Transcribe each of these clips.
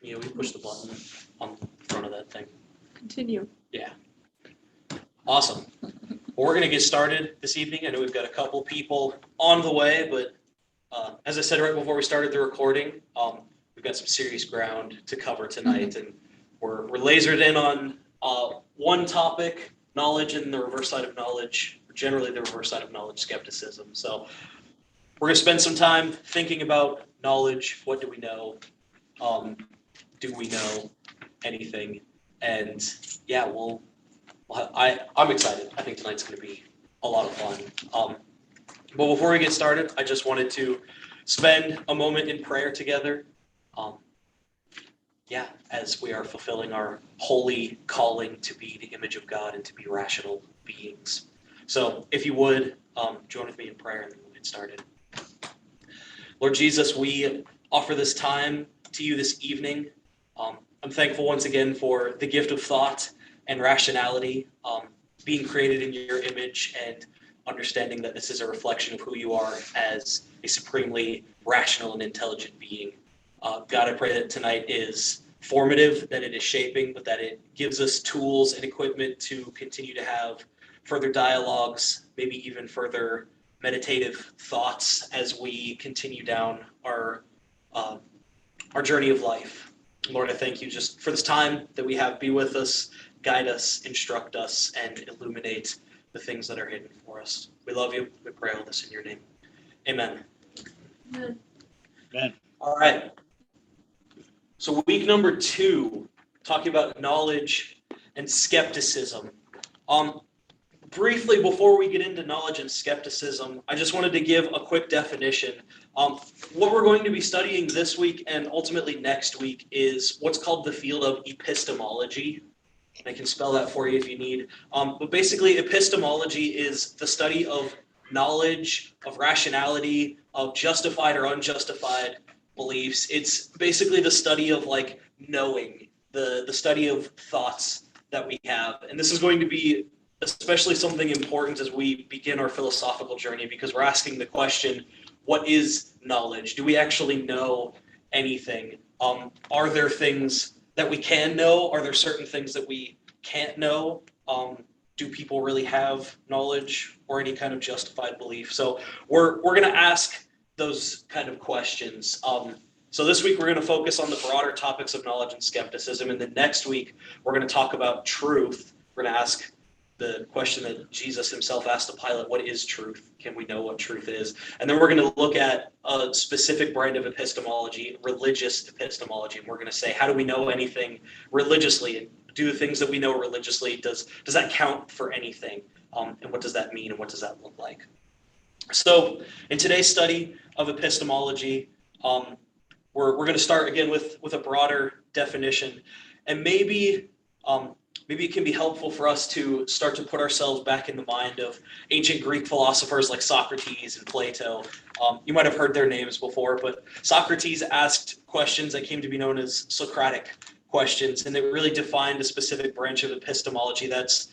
Yeah, we push the button on the front of that thing. Continue. Yeah. Awesome. Well, we're going to get started this evening. I know we've got a couple people on the way, but as I said right before we started the recording, we've got some serious ground to cover tonight, and we're lasered in on one topic, knowledge and the reverse side of knowledge, or generally the reverse side of knowledge, skepticism. So we're going to spend some time thinking about knowledge. What do we know? Do we know anything? And yeah, I'm excited. I think tonight's going to be a lot of fun. But before we get started, I just wanted to spend a moment in prayer together. As we are fulfilling our holy calling to be the image of God and to be rational beings. So if you would, join with me in prayer and then we'll get started. Lord Jesus, we offer this time to you this evening. I'm thankful once again for the gift of thought and rationality, being created in your image and understanding that this is a reflection of who you are as a supremely rational and intelligent being. God, I pray that tonight is formative, that it is shaping, but that it gives us tools and equipment to continue to have further dialogues, maybe even further meditative thoughts as we continue down our journey of life. Lord, I thank you just for this time that we have. Be with us, guide us, instruct us, and illuminate the things that are hidden for us. We love you. We pray all this in your name. Amen. Amen. All right. So week number 2, talking about knowledge and skepticism. Briefly, before we get into knowledge and skepticism, I just wanted to give a quick definition. What we're going to be studying this week and ultimately next week is what's called the field of epistemology. I can spell that for you if you need. But basically, epistemology is the study of knowledge, of rationality, of justified or unjustified beliefs. It's basically the study of knowing, the study of thoughts that we have. And this is going to be especially something important as we begin our philosophical journey, because we're asking the question, what is knowledge? Do we actually know anything? Are there things that we can know? Are there certain things that we can't know? Do people really have knowledge or any kind of justified belief? So we're going to ask those kind of questions. So this week we're going to focus on the broader topics of knowledge and skepticism, and then next week we're going to talk about truth. We're going to ask the question that Jesus himself asked to Pilate, what is truth? Can we know what truth is? And then we're going to look at a specific brand of epistemology, religious epistemology, and we're going to say, how do we know anything religiously? And do the things that we know religiously, does that count for anything? And what does that mean, and what does that look like? So in today's study of epistemology, we're going to start again with a broader definition, and maybe it can be helpful for us to start to put ourselves back in the mind of ancient Greek philosophers like Socrates and Plato. You might have heard their names before, but Socrates asked questions that came to be known as Socratic questions, and it really defined a specific branch of epistemology that's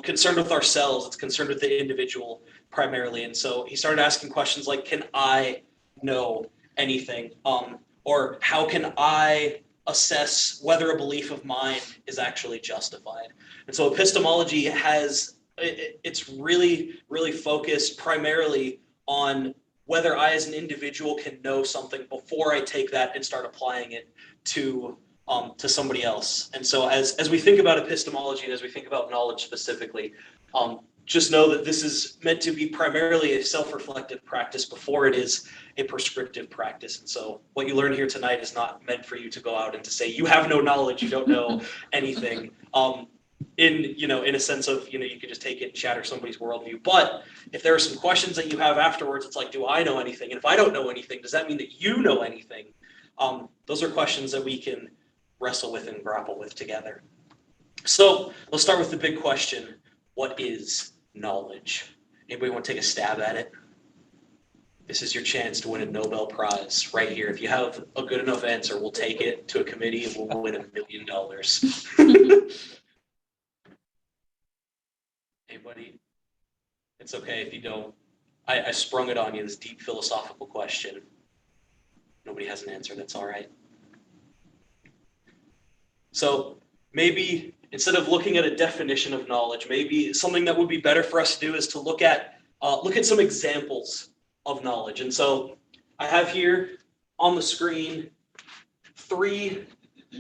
concerned with ourselves. It's concerned with the individual primarily. And so he started asking questions like, can I know anything? Or how can I assess whether a belief of mine is actually justified? And so epistemology it's really, really focused primarily on whether I as an individual can know something before I take that and start applying it to somebody else. And so as we think about epistemology and as we think about knowledge specifically, just know that this is meant to be primarily a self-reflective practice before it is a prescriptive practice. And so what you learn here tonight is not meant for you to go out and to say, you have no knowledge, you don't know anything. In a sense of, you could just take it and shatter somebody's worldview. But if there are some questions that you have afterwards, it's like, do I know anything? And if I don't know anything, does that mean that you know anything? Those are questions that we can wrestle with and grapple with together. So let's start with the big question. What is knowledge? Anybody want to take a stab at it? This is your chance to win a Nobel Prize right here. If you have a good enough answer, we'll take it to a committee and we'll win $1 million. Anybody? It's okay if you don't. I sprung it on you, this deep philosophical question. Nobody has an answer, that's all right. So maybe instead of looking at a definition of knowledge, maybe something that would be better for us to do is to look at some examples of knowledge. And so I have here on the screen 3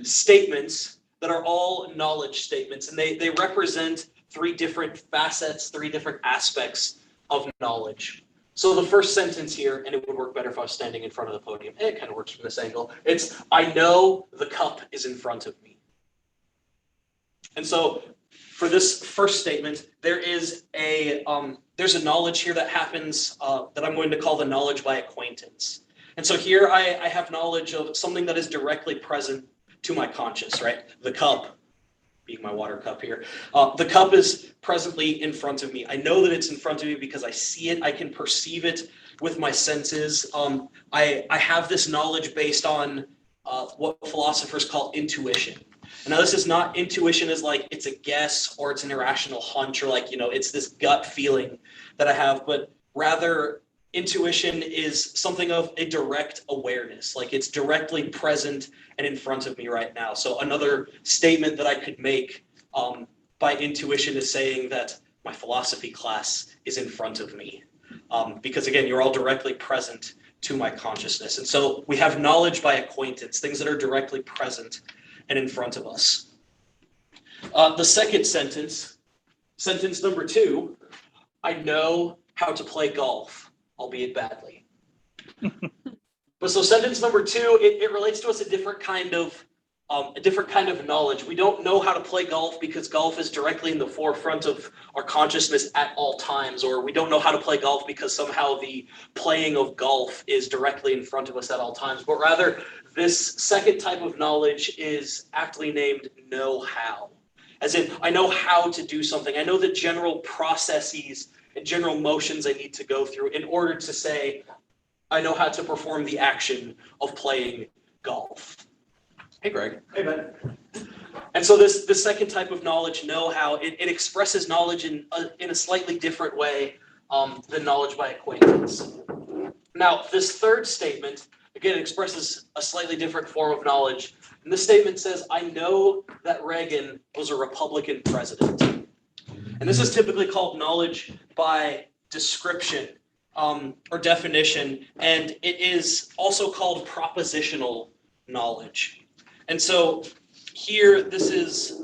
statements that are all knowledge statements, and they represent 3 different facets, 3 different aspects of knowledge. So the first sentence here, and it would work better if I was standing in front of the podium. It kind of works from this angle. It's, I know the cup is in front of me. And so for this first statement, there's a knowledge here that happens that I'm going to call the knowledge by acquaintance. And so here I have knowledge of something that is directly present to my conscious, right? The cup, being my water cup here. The cup is presently in front of me. I know that it's in front of me because I see it. I can perceive it with my senses. I have this knowledge based on what philosophers call intuition. And now this is not intuition as like it's a guess or it's an irrational hunch or like, it's this gut feeling that I have, but rather intuition is something of a direct awareness, like it's directly present and in front of me right now. So another statement that I could make by intuition is saying that my philosophy class is in front of me. Because again, you're all directly present to my consciousness. And so we have knowledge by acquaintance, things that are directly present and in front of us. The second sentence number 2, I know how to play golf, albeit badly. But so sentence number 2, it relates to us a different kind of knowledge. We don't know how to play golf because golf is directly in the forefront of our consciousness at all times, or we don't know how to play golf because somehow the playing of golf is directly in front of us at all times, but rather this second type of knowledge is aptly named know-how. As in, I know how to do something. I know the general processes and general motions I need to go through in order to say, I know how to perform the action of playing golf. Hey, Greg. Hey, Ben. And so this second type of knowledge, know-how, it expresses knowledge in a slightly different way than knowledge by acquaintance. Now, this third statement, again, expresses a slightly different form of knowledge. And this statement says, I know that Reagan was a Republican president. And this is typically called knowledge by description or definition. And it is also called propositional knowledge. And so here, this is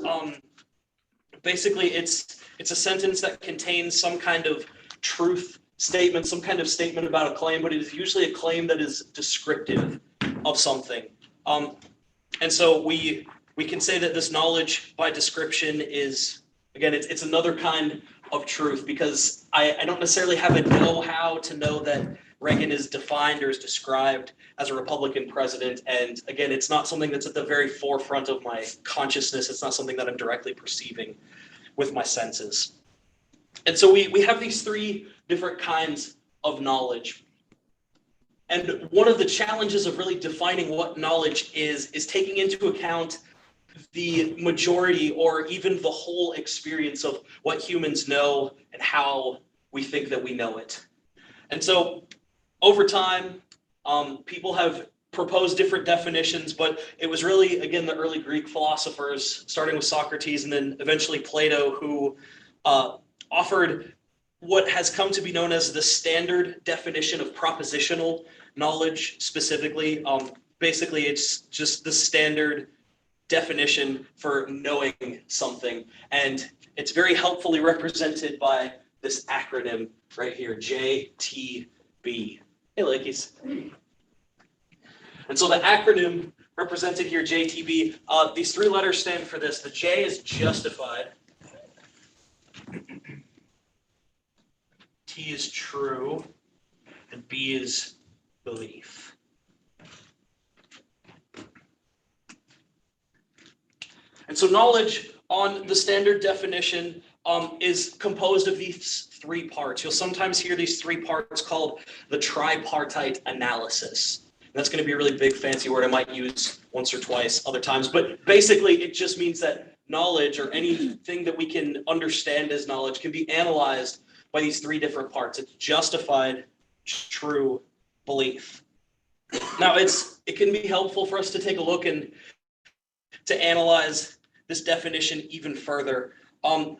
basically it's a sentence that contains some kind of truth statement, some kind of statement about a claim, but it is usually a claim that is descriptive of something. And so we can say that this knowledge by description is, again, it's another kind of truth, because I don't necessarily have a know-how to know that Reagan is defined or is described as a Republican president. And again, it's not something that's at the very forefront of my consciousness. It's not something that I'm directly perceiving with my senses. And so we have these 3 different kinds of knowledge. And one of the challenges of really defining what knowledge is taking into account the majority or even the whole experience of what humans know and how we think that we know it. And so over time, people have proposed different definitions, but it was really, again, the early Greek philosophers, starting with Socrates and then eventually Plato, who offered what has come to be known as the standard definition of propositional knowledge specifically. Basically, it's just the standard definition for knowing something. And it's very helpfully represented by this acronym right here, JTB. Hey, Lakeys. And so the acronym represented here, JTB, these 3 letters stand for this. The J is justified. T is true. And B is belief. And so knowledge on the standard definition is composed of these 3 parts. You'll sometimes hear these 3 parts called the tripartite analysis. And that's going to be a really big fancy word I might use once or twice other times. But basically, it just means that knowledge, or anything that we can understand as knowledge, can be analyzed by these 3 different parts. It's justified, true, belief. Now, it can be helpful for us to take a look and to analyze this definition even further. And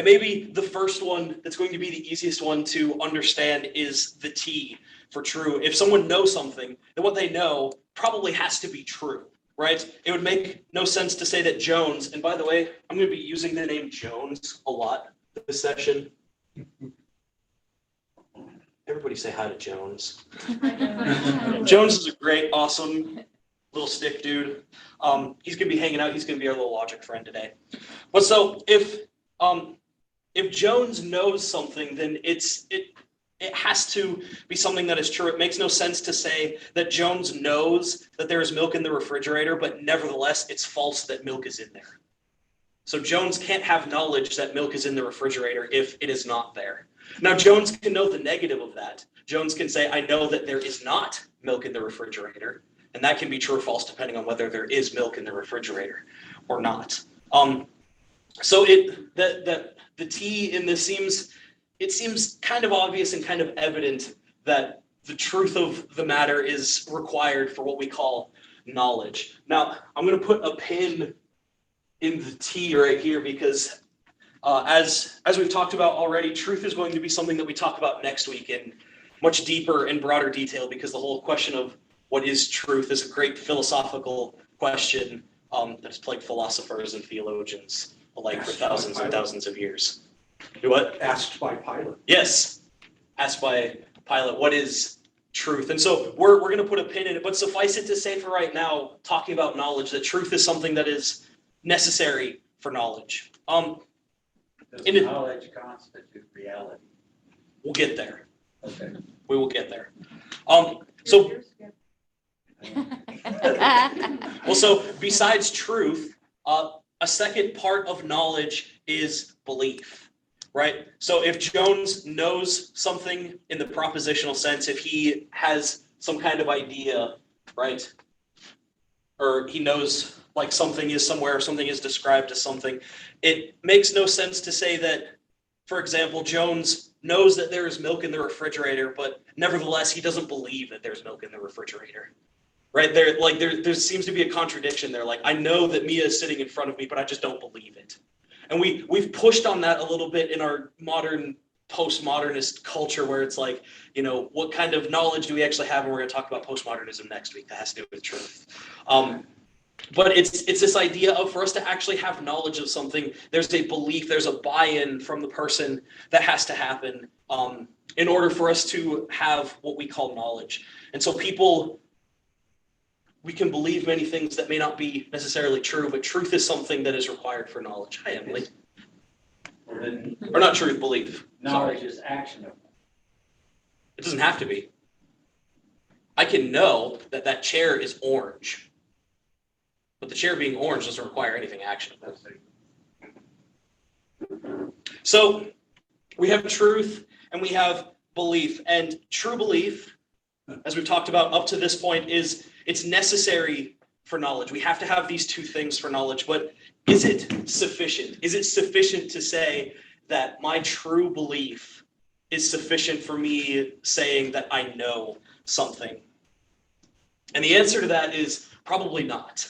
maybe the first one that's going to be the easiest one to understand is the T for true. If someone knows something, then what they know probably has to be true, right? It would make no sense to say that Jones, and by the way, I'm going to be using the name Jones a lot this session. Everybody say hi to Jones. Jones is a great, awesome little stick dude. He's going to be hanging out. He's going to be our little logic friend today. But so if Jones knows something, then it has to be something that is true. It makes no sense to say that Jones knows that there is milk in the refrigerator, but nevertheless, it's false that milk is in there. So Jones can't have knowledge that milk is in the refrigerator if it is not there. Now, Jones can know the negative of that. Jones can say, I know that there is not milk in the refrigerator, and that can be true or false depending on whether there is milk in the refrigerator or not. So the T in this seems kind of obvious and kind of evident that the truth of the matter is required for what we call knowledge. Now, I'm going to put a pin in the T right here because as we've talked about already, truth is going to be something that we talk about next week in much deeper and broader detail, because the whole question of what is truth is a great philosophical question that has plagued philosophers and theologians alike for thousands and thousands of years. Do what? Asked by Pilate. Yes, asked by Pilate, what is truth? And so we're going to put a pin in it, but suffice it to say for right now, talking about knowledge, that truth is something that is necessary for knowledge. Does knowledge constitute reality? We'll get there. Okay. We will get there. So besides truth, a second part of knowledge is belief, right? So if Jones knows something in the propositional sense, if he has some kind of idea, right? Or he knows like something is somewhere, or something is described as something, it makes no sense to say that, for example, Jones knows that there is milk in the refrigerator, but nevertheless, he doesn't believe that there's milk in the refrigerator. Right? There seems to be a contradiction there. Like, I know that Mia is sitting in front of me, but I just don't believe it. And we've pushed on that a little bit in our modern postmodernist culture, where it's like, you know, what kind of knowledge do we actually have? And we're going to talk about postmodernism next week. That has to do with truth. But it's this idea of, for us to actually have knowledge of something, there's a belief, there's a buy-in from the person that has to happen in order for us to have what we call knowledge. And so we can believe many things that may not be necessarily true, but truth is something that is required for knowledge. Hi, Emily. Or not truth, belief. Knowledge is actionable. It doesn't have to be. I can know that that chair is orange. But the chair being orange doesn't require anything actionable. So we have truth and we have belief. And true belief, as we've talked about up to this point, it's necessary for knowledge. We have to have these two things for knowledge. But is it sufficient? Is it sufficient to say that my true belief is sufficient for me saying that I know something? And the answer to that is probably not.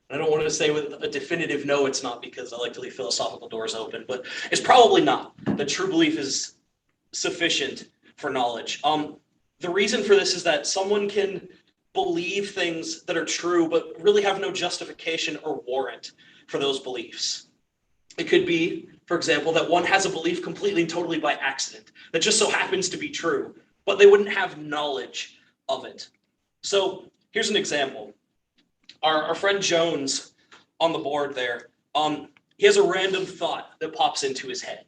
I don't want to say with a definitive no, it's not, because I like to leave philosophical doors open, but it's probably not. The true belief is sufficient for knowledge. The reason for this is that someone can believe things that are true, but really have no justification or warrant for those beliefs. It could be, for example, that one has a belief completely and totally by accident that just so happens to be true, but they wouldn't have knowledge of it. So here's an example. Our friend Jones on the board there, he has a random thought that pops into his head.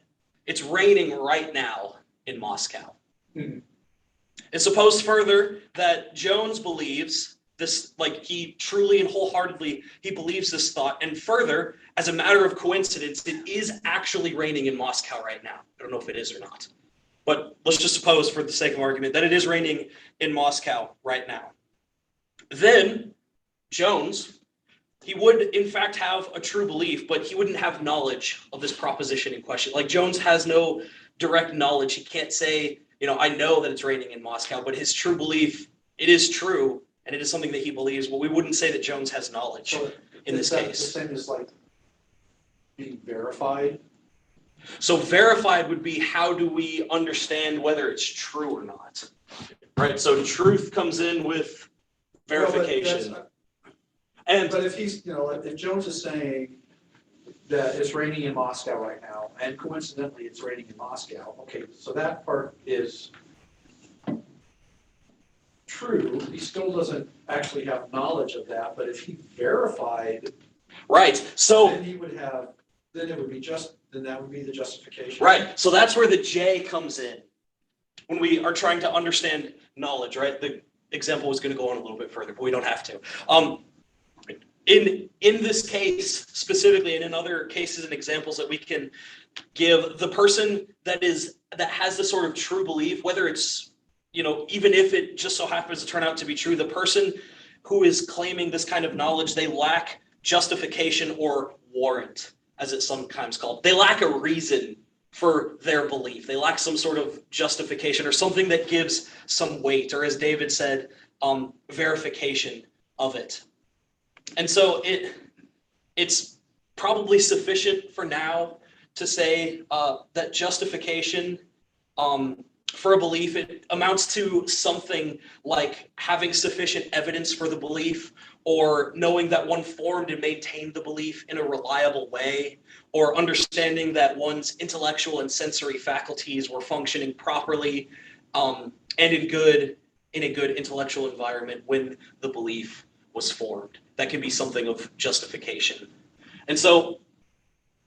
It's raining right now in Moscow. Mm-hmm. And suppose further that Jones believes this, like he truly and wholeheartedly, he believes this thought. And further, as a matter of coincidence, it is actually raining in Moscow right now. I don't know if it is or not. But let's just suppose, for the sake of argument, that it is raining in Moscow right now. Then Jones, he would in fact have a true belief, but he wouldn't have knowledge of this proposition in question. Like, Jones has no direct knowledge. He can't say, you know, I know that it's raining in Moscow, but his true belief, it is true, and it is something that he believes, well, we wouldn't say that Jones has knowledge So in this is that case. the same as like being verified? So verified would be, how do we understand whether it's true or not? Right, so truth comes in with verification. But if he's, if Jones is saying that it's raining in Moscow right now, and coincidentally it's raining in Moscow, okay, so that part is true. He still doesn't actually have knowledge of that, but if he verified, Right, so then he would have, then it would be then that would be the justification. right, so that's where the J comes in. When we are trying to understand knowledge, right? The example was going to go on a little bit further, but we don't have to. In this case specifically, and in other cases and examples that we can give, the person that has the sort of true belief, whether it's, even if it just so happens to turn out to be true, the person who is claiming this kind of knowledge, they lack justification or warrant, as it's sometimes called. They lack a reason for their belief. They lack some sort of justification or something that gives some weight, or as David said, verification of it. And so it's probably sufficient for now to say that justification for a belief, it amounts to something like having sufficient evidence for the belief, or knowing that one formed and maintained the belief in a reliable way, or understanding that one's intellectual and sensory faculties were functioning properly and in a good intellectual environment when the belief was formed. That can be something of justification. And so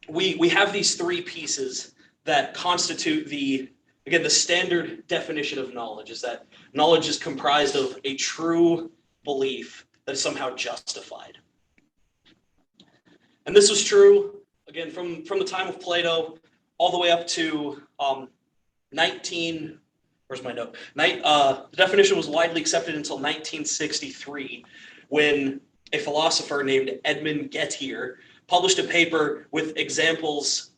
we have these three pieces that constitute the standard definition of knowledge, is that knowledge is comprised of a true belief that is somehow justified. And this was true, again, from the time of Plato all the way up to the definition was widely accepted until 1963, when a philosopher named Edmund Gettier published a paper with examples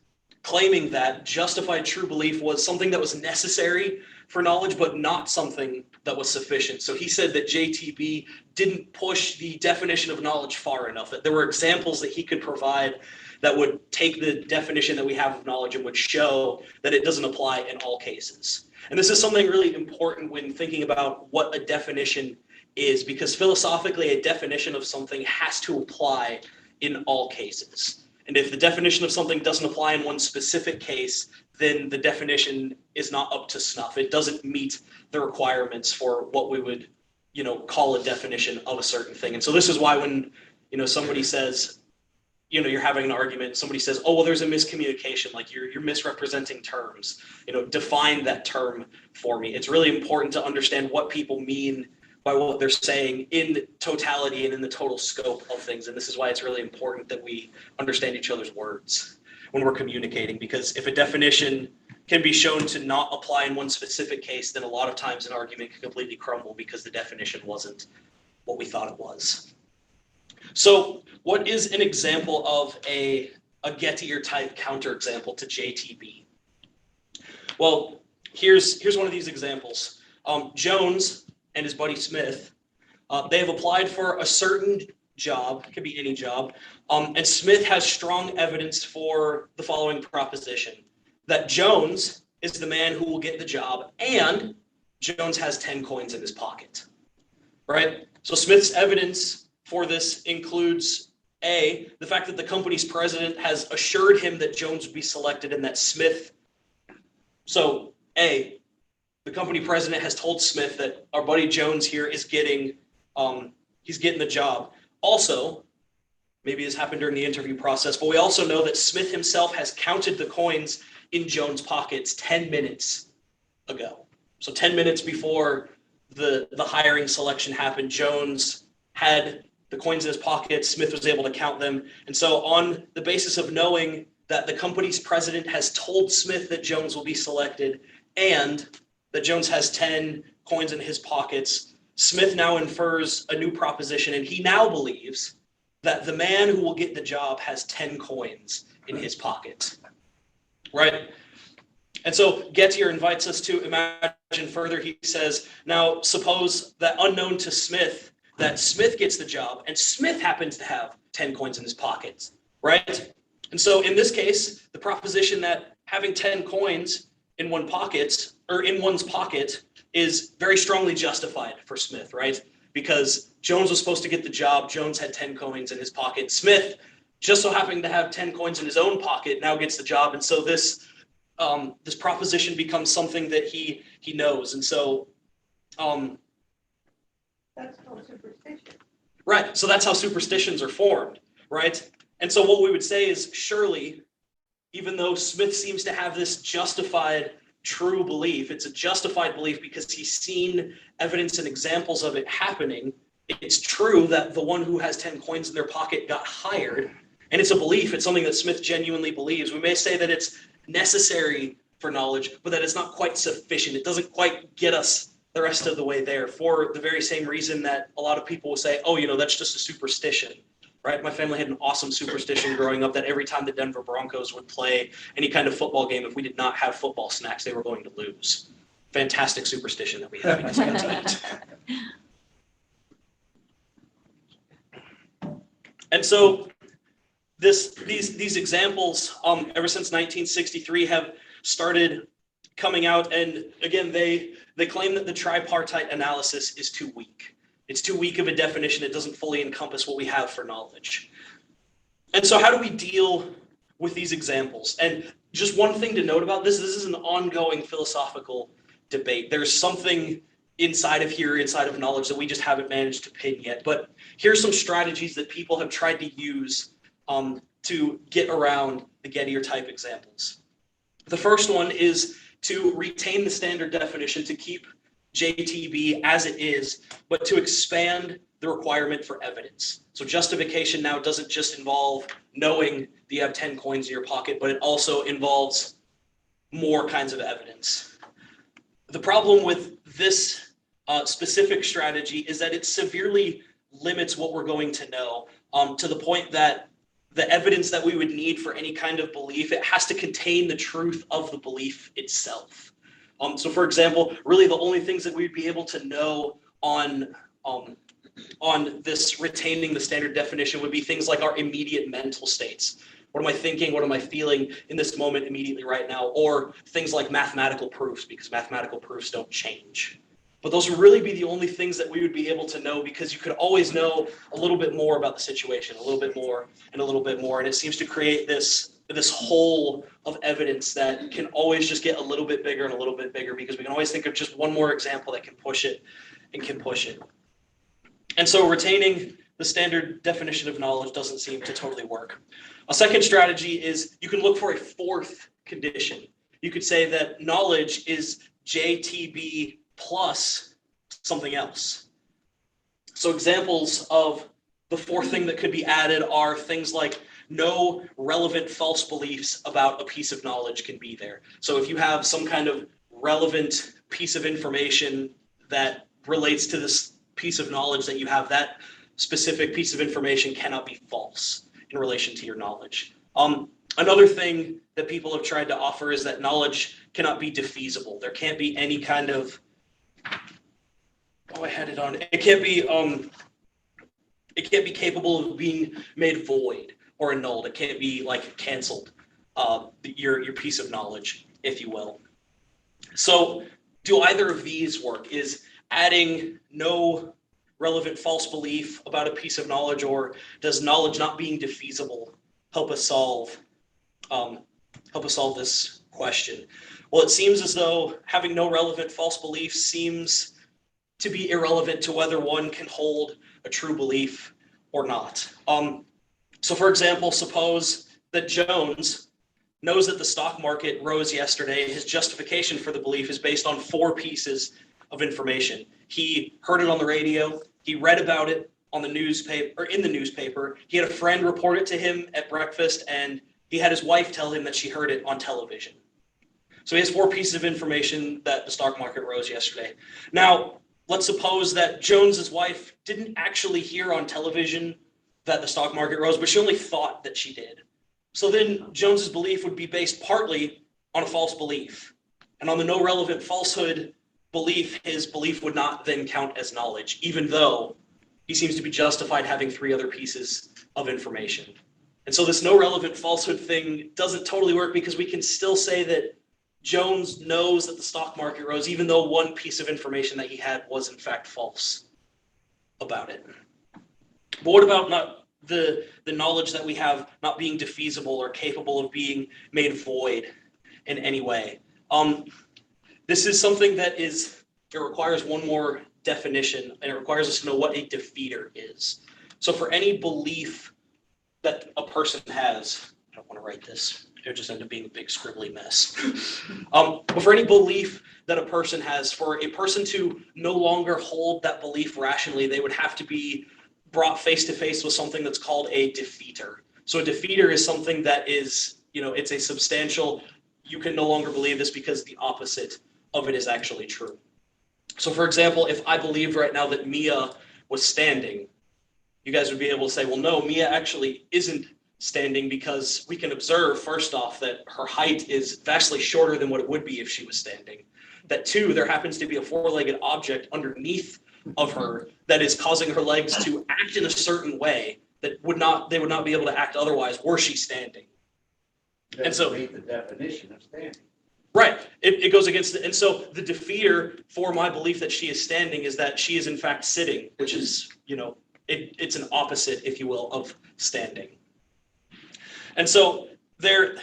claiming that justified true belief was something that was necessary for knowledge, but not something that was sufficient. So he said that JTB didn't push the definition of knowledge far enough, that there were examples that he could provide that would take the definition that we have of knowledge and would show that it doesn't apply in all cases. And this is something really important when thinking about what a definition is, because philosophically, a definition of something has to apply in all cases. And if the definition of something doesn't apply in one specific case, then the definition is not up to snuff. It doesn't meet the requirements for what we would, call a definition of a certain thing. And so this is why when, somebody says, you're having an argument, somebody says, oh, well, there's a miscommunication, like you're misrepresenting terms, define that term for me. It's really important to understand what people mean by what they're saying in totality and in the total scope of things. And this is why it's really important that we understand each other's words when we're communicating, because if a definition can be shown to not apply in one specific case, then a lot of times an argument can completely crumble because the definition wasn't what we thought it was. So what is an example of a Gettier type counterexample to JTB? Well, here's one of these examples. Jones and his buddy Smith, they have applied for a certain job, it could be any job, and Smith has strong evidence for the following proposition, that Jones is the man who will get the job, and Jones has 10 coins in his pocket, right? So Smith's evidence for this includes A, the fact that the company's president has assured him that Jones would be selected and that Smith, so A, the company president has told Smith that our buddy Jones here is getting the job. Also, maybe this happened during the interview process, but we also know that Smith himself has counted the coins in Jones' pockets 10 minutes ago. So 10 minutes before the hiring selection happened, Jones had the coins in his pockets, Smith was able to count them. And so on the basis of knowing that the company's president has told Smith that Jones will be selected and that Jones has 10 coins in his pockets, Smith now infers a new proposition, and he now believes that the man who will get the job has 10 coins in his pocket, right? And so Gettier invites us to imagine further. He says, now suppose that unknown to Smith, that Smith gets the job, and Smith happens to have 10 coins in his pockets, right? And so in this case, the proposition that having 10 coins in one's pocket is very strongly justified for Smith, right? Because Jones was supposed to get the job. Jones had 10 coins in his pocket. Smith, just so happening to have 10 coins in his own pocket, now gets the job. And so this proposition becomes something that he knows. And so That's called superstition. right, so that's how superstitions are formed, right? And so what we would say is, surely, even though Smith seems to have this justified true belief, it's a justified belief because he's seen evidence and examples of it happening. It's true that the one who has 10 coins in their pocket got hired, and it's a belief. It's something that Smith genuinely believes. We may say that it's necessary for knowledge, but that it's not quite sufficient. It doesn't quite get us the rest of the way there, for the very same reason that a lot of people will say, oh, that's just a superstition, right? My family had an awesome superstition growing up that every time the Denver Broncos would play any kind of football game, if we did not have football snacks, they were going to lose. Fantastic superstition that we have because of that. And so these examples, ever since 1963, have started coming out, and again, they claim that the tripartite analysis is too weak. It's too weak of a definition. It doesn't fully encompass what we have for knowledge. And so how do we deal with these examples? And just one thing to note about this is an ongoing philosophical debate. There's something inside of knowledge that we just haven't managed to pin yet. But here's some strategies that people have tried to use to get around the Gettier type examples. The first one is to retain the standard definition, to keep JTB as it is, but to expand the requirement for evidence. So justification now doesn't just involve knowing that you have 10 coins in your pocket, but it also involves more kinds of evidence. The problem with this specific strategy is that it severely limits what we're going to know, to the point that the evidence that we would need for any kind of belief, it has to contain the truth of the belief itself. So for example, really the only things that we'd be able to know on this retaining the standard definition would be things like our immediate mental states. What am I thinking? What am I feeling in this moment immediately right now? Or things like mathematical proofs, because mathematical proofs don't change. But those would really be the only things that we would be able to know, because you could always know a little bit more about the situation, a little bit more and a little bit more. And it seems to create this hole of evidence that can always just get a little bit bigger and a little bit bigger, because we can always think of just one more example that can push it and can push it. And so retaining the standard definition of knowledge doesn't seem to totally work. A second strategy is you can look for a fourth condition. You could say that knowledge is JTB plus something else. So examples of the fourth thing that could be added are things like no relevant false beliefs about a piece of knowledge can be there. So if you have some kind of relevant piece of information that relates to this piece of knowledge that you have, that specific piece of information cannot be false in relation to your knowledge. Another thing that people have tried to offer is that knowledge cannot be defeasible. There can't be any kind of It can't be capable of being made void or annulled. It can't be like canceled, your piece of knowledge, if you will. So do either of these work? Is adding no relevant false belief about a piece of knowledge, or does knowledge not being defeasible help us solve this question? Well, it seems as though having no relevant false belief seems to be irrelevant to whether one can hold a true belief or not. So for example, suppose that Jones knows that the stock market rose yesterday. His justification for the belief is based on 4 pieces of information. He heard it on the radio, he read about it on the newspaper, or in the newspaper, he had a friend report it to him at breakfast, and he had his wife tell him that she heard it on television. So he has 4 pieces of information that the stock market rose yesterday. Now, let's suppose that Jones's wife didn't actually hear on television that the stock market rose, but she only thought that she did. So then Jones's belief would be based partly on a false belief. And on the no relevant falsehood belief, his belief would not then count as knowledge, even though he seems to be justified having 3 other pieces of information. And so this no relevant falsehood thing doesn't totally work because we can still say that Jones knows that the stock market rose, even though one piece of information that he had was in fact false about it. But what about not the knowledge that we have not being defeasible or capable of being made void in any way? This is something that it requires one more definition, and it requires us to know what a defeater is. So for any belief that a person has, I don't want to write this, it'll just end up being a big scribbly mess. But for any belief that a person has, for a person to no longer hold that belief rationally, they would have to be brought face to face with something that's called a defeater. So a defeater is something that is, it's a substantial, you can no longer believe this because the opposite of it is actually true. So for example, if I believed right now that Mia was standing, you guys would be able to say, well, no, Mia actually isn't standing because we can observe, first off, that her height is vastly shorter than what it would be if she was standing. That 2, there happens to be a 4-legged object underneath of her that is causing her legs to act in a certain way that they would not be able to act otherwise were she standing. And so meet the definition of standing. Right. It goes against it. And so the defeater for my belief that she is standing is that she is in fact sitting, which is, it's an opposite, if you will, of standing. And so there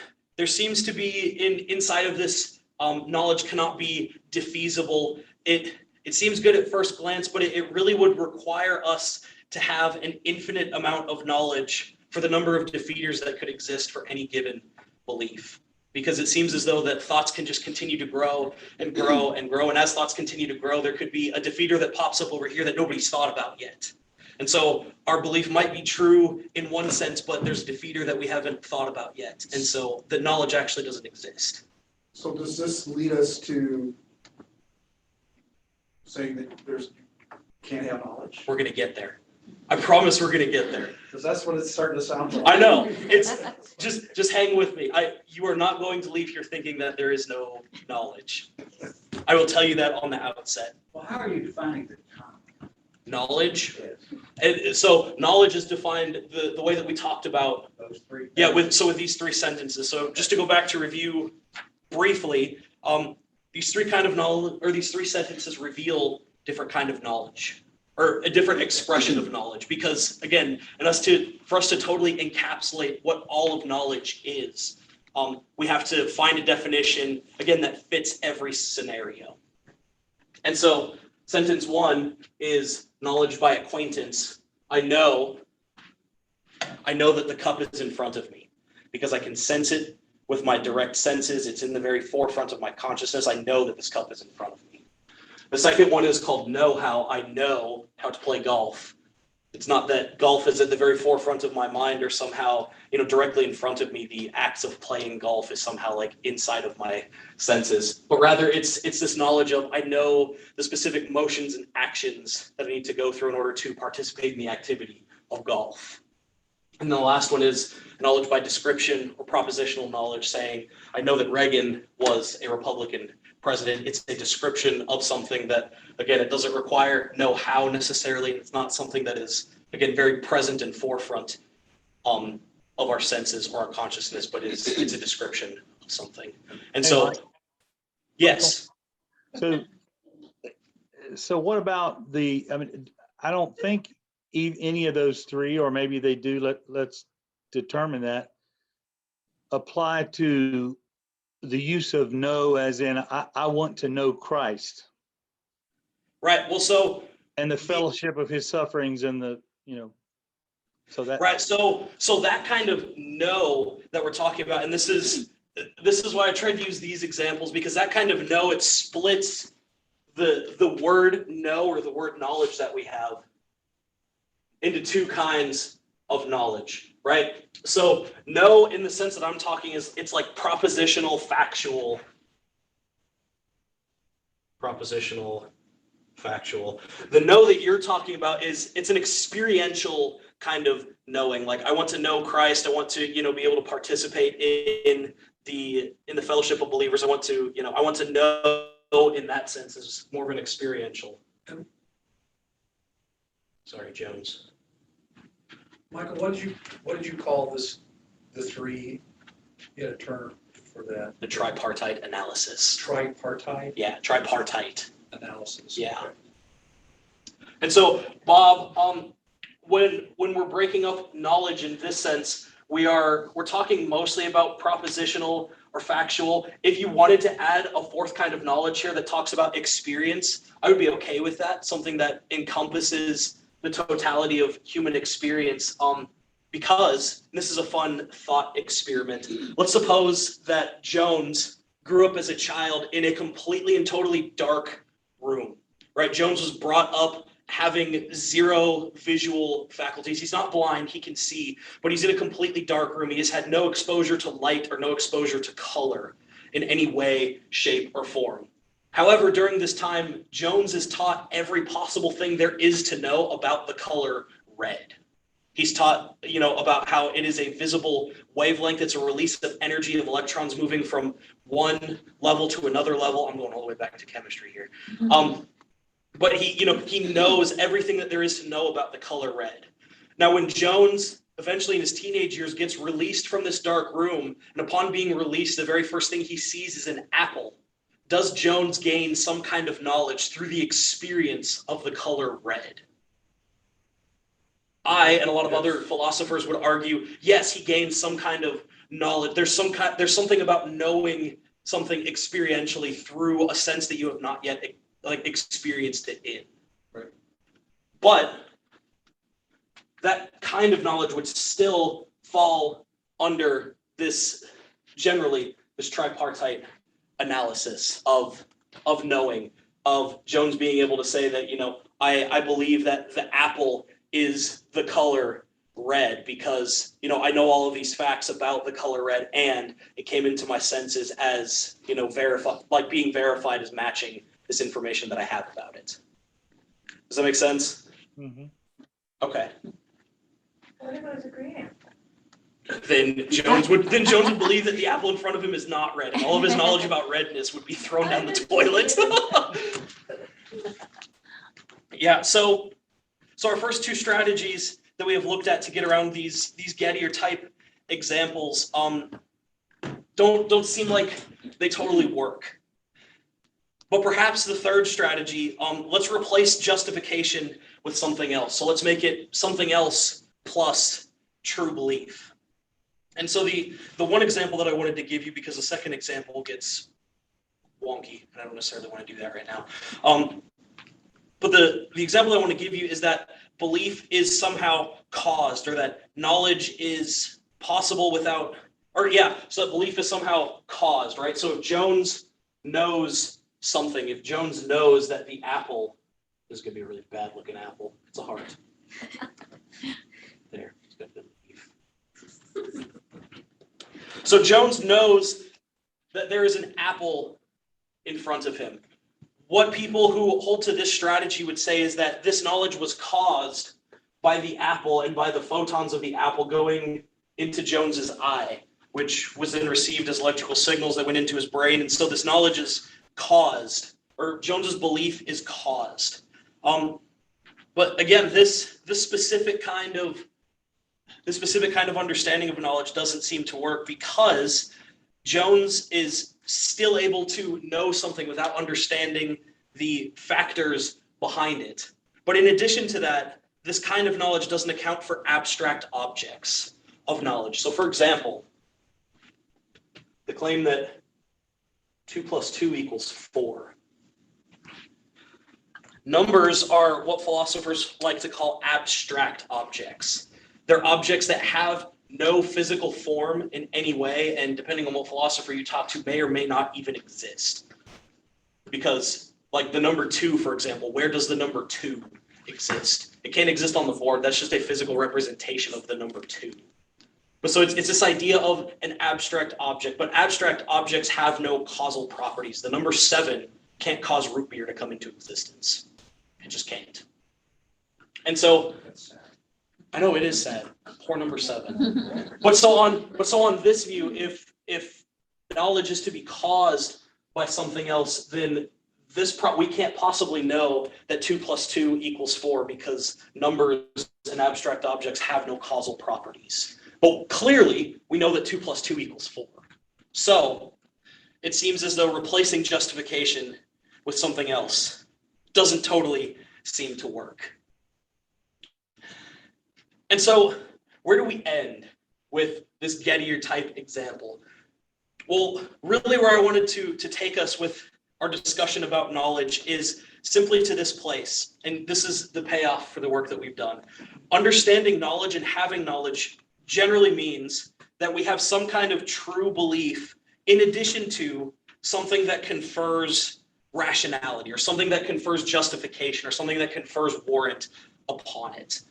seems to be inside of this knowledge cannot be defeasible. It seems good at first glance, but it really would require us to have an infinite amount of knowledge for the number of defeaters that could exist for any given belief. Because it seems as though that thoughts can just continue to grow and grow and grow. And as thoughts continue to grow, there could be a defeater that pops up over here that nobody's thought about yet. And so our belief might be true in one sense, but there's a defeater that we haven't thought about yet. And so the knowledge actually doesn't exist. So does this lead us to saying that can't have knowledge? We're going to get there. I promise we're going to get there. Because that's what it's starting to sound like. I know. It's just hang with me. You are not going to leave here thinking that there is no knowledge. I will tell you that on the outset. Well, how are you defining the term? Knowledge. Yes. And so knowledge is defined the way that we talked about. Those 3. Yeah, with these 3 sentences. So just to go back to review briefly, these 3 kind of knowledge, or these 3 sentences reveal different kind of knowledge, or a different expression of knowledge. Because again, for us to totally encapsulate what all of knowledge is, we have to find a definition again that fits every scenario. And so sentence 1 is knowledge by acquaintance. I know that the cup is in front of me because I can sense it with my direct senses. It's in the very forefront of my consciousness. I know that this cup is in front of me. The second one is called know-how. I know how to play golf. It's not that golf is at the very forefront of my mind or somehow, directly in front of me. The acts of playing golf is somehow like inside of my senses, but rather it's this knowledge of, I know the specific motions and actions that I need to go through in order to participate in the activity of golf. And then the last one is knowledge by description or propositional knowledge, saying, I know that Reagan was a Republican president. It's a description of something that, again, it doesn't require know-how necessarily. It's not something that is, again, very present and forefront of our senses or our consciousness, but it's a description of something. And so, yes. So what about I don't think any of those 3, or maybe they do, let's determine that, apply to the use of know as in I want to know Christ. Right. Well, and the fellowship of his sufferings and so that. Right. So that kind of know that we're talking about, and this is why I tried to use these examples, because that kind of know, it splits the word know, or the word knowledge that we have, into 2 kinds of knowledge, right? So know, in the sense that I'm talking, it's like propositional, factual. The know that you're talking about it's an experiential kind of knowing. Like, I want to know Christ. I want to, be able to participate in the fellowship of believers. I want to know in that sense is more of an experiential. Sorry, Jones. Michael, what did you call this, the three, you had a term for that? The tripartite analysis. Tripartite Yeah, tripartite. analysis. Yeah. Okay. And so, Bob, when we're breaking up knowledge in this sense, we're talking mostly about propositional or factual. If you wanted to add a fourth kind of knowledge here that talks about experience, I would be okay with that. Something that encompasses the totality of human experience. Because and this is a fun thought experiment. Let's suppose that Jones grew up as a child in a completely and totally dark room, right? Jones was brought up having zero visual faculties. He's not blind, he can see, but he's in a completely dark room. He has had no exposure to light or no exposure to color in any way, shape, or form. However, during this time, Jones is taught every possible thing there is to know about the color red. He's taught, about how it is a visible wavelength. It's a release of energy of electrons moving from one level to another level. I'm going all the way back to chemistry here. But he knows everything that there is to know about the color red. Now, when Jones eventually in his teenage years gets released from this dark room, and upon being released, the very first thing he sees is an apple. Does Jones gain some kind of knowledge through the experience of the color red? I and a lot of other philosophers would argue, yes, he gains some kind of knowledge. There's something about knowing something experientially through a sense that you have not yet experienced it in. Right. But that kind of knowledge would still fall under this tripartite analysis of knowing, of Jones being able to say that, I believe that the apple is the color red because, I know all of these facts about the color red and it came into my senses as, being verified as matching this information that I have about it. Does that make sense? Mm-hmm. Okay. What if it was a green apple? Then Jones would believe that the apple in front of him is not red, and all of his knowledge about redness would be thrown down the toilet. Yeah, so our first two strategies that we have looked at to get around these Gettier type examples don't seem like they totally work. But perhaps the third strategy, let's replace justification with something else. So let's make it something else plus true belief. And so the one example that I wanted to give you, because the second example gets wonky, and I don't necessarily want to do that right now. But the example I want to give you is that belief is somehow caused, or that knowledge is possible without, so that belief is somehow caused, right? So if Jones knows something, if Jones knows that the apple, this is going to be a really bad looking apple, it's a heart. There, it's got the leaf. So Jones knows that there is an apple in front of him. What people who hold to this strategy would say is that this knowledge was caused by the apple and by the photons of the apple going into Jones's eye, which was then received as electrical signals that went into his brain. And so this knowledge is caused, or Jones's belief is caused. But again, this specific kind of understanding of knowledge doesn't seem to work because Jones is still able to know something without understanding the factors behind it. But in addition to that, this kind of knowledge doesn't account for abstract objects of knowledge. So for example, the claim that 2 + 2 = 4. Numbers are what philosophers like to call abstract objects. They're objects that have no physical form in any way, and depending on what philosopher you talk to, may or may not even exist. Because, like the number 2, for example, where does the number 2 exist? It can't exist on the board. That's just a physical representation of the number 2. But so it's this idea of an abstract object, but abstract objects have no causal properties. The number 7 can't cause root beer to come into existence. It just can't. And so, I know it is sad. Poor number 7. But so on this view, if knowledge is to be caused by something else, then we can't possibly know that 2 + 2 = 4 because numbers and abstract objects have no causal properties. But clearly, we know that 2 + 2 = 4. So it seems as though replacing justification with something else doesn't totally seem to work. And so where do we end with this Gettier type example? Well, really where I wanted to take us with our discussion about knowledge is simply to this place. And this is the payoff for the work that we've done. Understanding knowledge and having knowledge generally means that we have some kind of true belief in addition to something that confers rationality or something that confers justification or something that confers warrant upon it.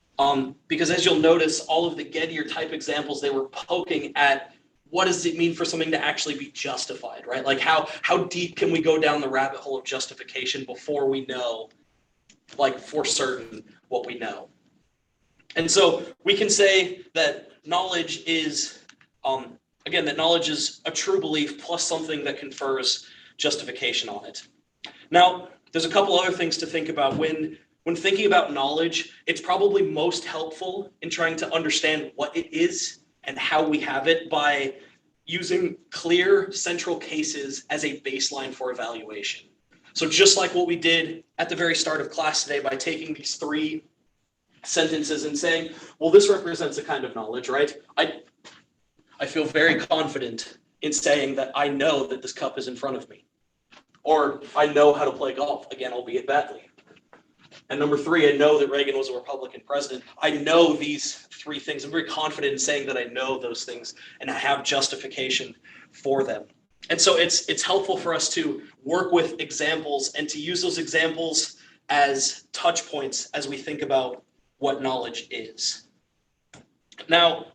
Because as you'll notice, all of the Gettier type examples, they were poking at what does it mean for something to actually be justified, right? Like how deep can we go down the rabbit hole of justification before we know, like for certain, what we know? And so we can say that knowledge is, again, that knowledge is a true belief plus something that confers justification on it. Now, there's a couple other things to think about. When thinking about knowledge, it's probably most helpful in trying to understand what it is and how we have it by using clear central cases as a baseline for evaluation. So just like what we did at the very start of class today by taking these 3 sentences and saying, well, this represents a kind of knowledge, right? I feel very confident in saying that I know that this cup is in front of me. Or I know how to play golf, again, albeit badly. And number 3, I know that Reagan was a Republican president. I know these 3 things. I'm very confident in saying that I know those things and I have justification for them. And so it's helpful for us to work with examples and to use those examples as touch points as we think about what knowledge is. Now,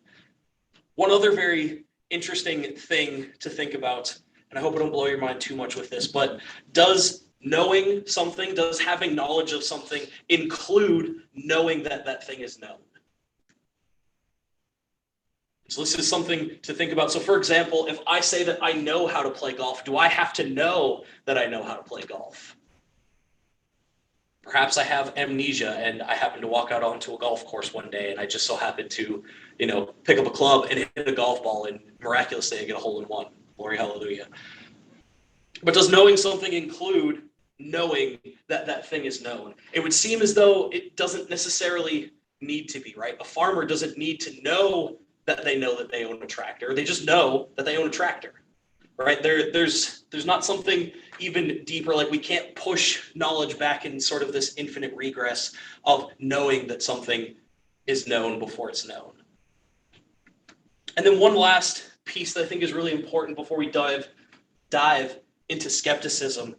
one other very interesting thing to think about, and I hope I don't blow your mind too much with this, but does knowing something, does having knowledge of something include knowing that that thing is known? So this is something to think about. So for example, if I say that I know how to play golf, do I have to know that I know how to play golf? Perhaps I have amnesia and I happen to walk out onto a golf course one day and I just so happen to, pick up a club and hit a golf ball and miraculously I get a hole-in-one. Glory, hallelujah. But does knowing something include knowing that that thing is known? It would seem as though it doesn't necessarily need to be, right? A farmer doesn't need to know that they own a tractor. They just know that they own a tractor, right? There's not something even deeper, like we can't push knowledge back in sort of this infinite regress of knowing that something is known before it's known. And then one last piece that I think is really important before we dive into skepticism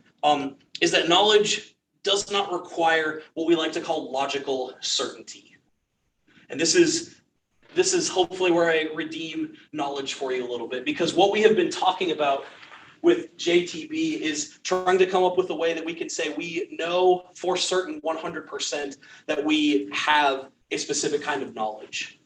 is that knowledge does not require what we like to call logical certainty. And this is hopefully where I redeem knowledge for you a little bit, because what we have been talking about with JTB is trying to come up with a way that we can say we know for certain 100% that we have a specific kind of knowledge.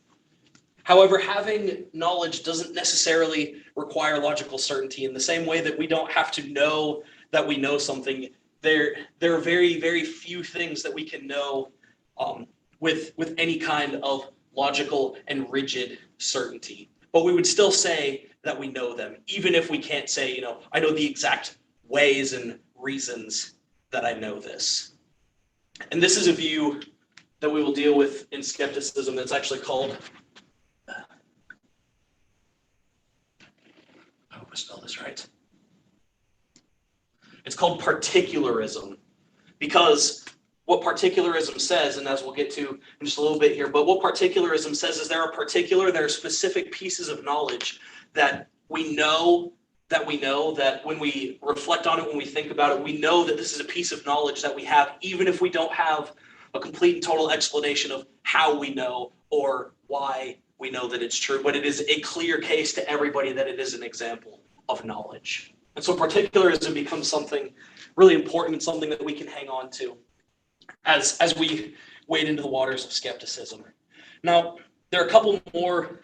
However, having knowledge doesn't necessarily require logical certainty in the same way that we don't have to know that we know something. There are very, very few things that we can know with any kind of logical and rigid certainty. But we would still say that we know them, even if we can't say, I know the exact ways and reasons that I know this. And this is a view that we will deal with in skepticism that's actually called, I hope I spell this right. It's called particularism, because what particularism says, and as we'll get to in just a little bit here, but what particularism says is there are specific pieces of knowledge that we know that when we reflect on it, when we think about it, we know that this is a piece of knowledge that we have, even if we don't have a complete and total explanation of how we know or why we know that it's true, but it is a clear case to everybody that it is an example of knowledge. And so particularism becomes something really important and something that we can hang on to as we wade into the waters of skepticism. Now, there are a couple more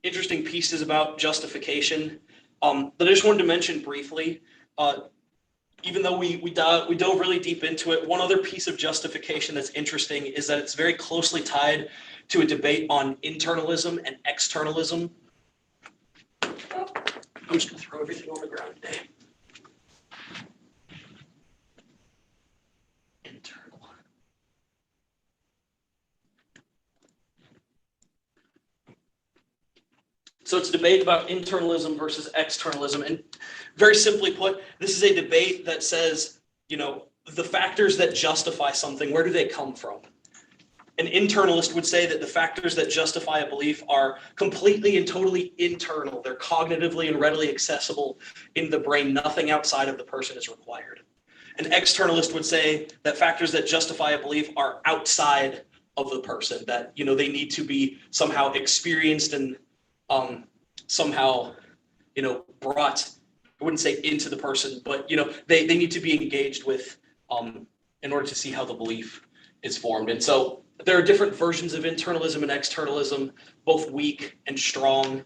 interesting pieces about justification that I just wanted to mention briefly. even though we dove really deep into it, one other piece of justification that's interesting is that it's very closely tied to a debate on internalism and externalism. I'm just gonna throw everything on the ground today. Internal. So it's a debate about internalism versus externalism. And very simply put, this is a debate that says, the factors that justify something, where do they come from? An internalist would say that the factors that justify a belief are completely and totally internal. They're cognitively and readily accessible in the brain. Nothing outside of the person is required. An externalist would say that factors that justify a belief are outside of the person, that, they need to be somehow experienced and somehow, brought, I wouldn't say into the person, but, they need to be engaged with in order to see how the belief is formed. And so there are different versions of internalism and externalism, both weak and strong.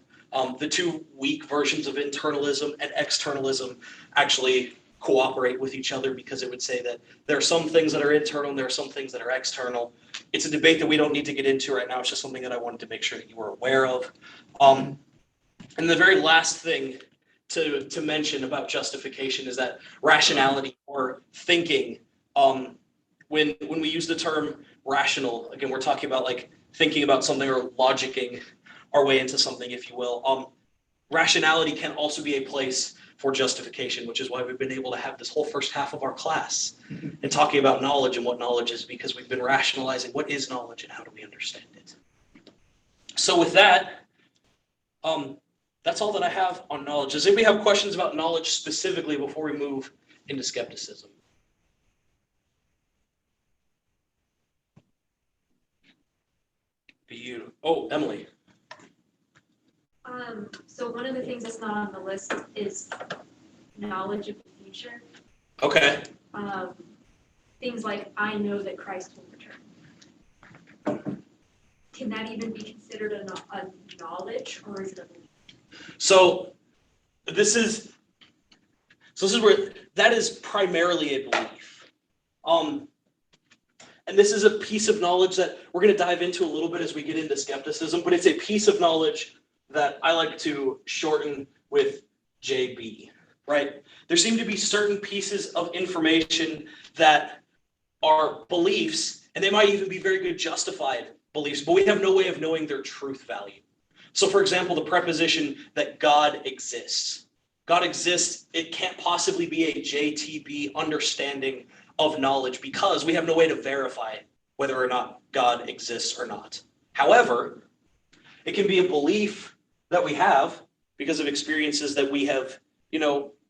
The two weak versions of internalism and externalism actually cooperate with each other, because it would say that there are some things that are internal and there are some things that are external. It's a debate that we don't need to get into right now. It's just something that I wanted to make sure that you were aware of. And the very last thing to mention about justification is that rationality, or thinking, when we use the term rational, again, we're talking about like thinking about something or logicking our way into something, if you will. Rationality can also be a place for justification, which is why we've been able to have this whole first half of our class and talking about knowledge and what knowledge is, because we've been rationalizing what is knowledge and how do we understand it. So with that, that's all that I have on knowledge. Does anybody have questions about knowledge specifically before we move into skepticism? Emily. So one of the things that's not on the list is knowledge of the future. Okay. Things like, I know that Christ will return. Can that even be considered a knowledge, or is it a belief? So this is where that is primarily a belief. And this is a piece of knowledge that we're going to dive into a little bit as we get into skepticism, but it's a piece of knowledge that I like to shorten with JB, right? There seem to be certain pieces of information that are beliefs, and they might even be very good justified beliefs, but we have no way of knowing their truth value. So for example, the preposition that God exists. God exists, it can't possibly be a JTB understanding of knowledge, because we have no way to verify whether or not God exists or not. However, it can be a belief that we have because of experiences that we have,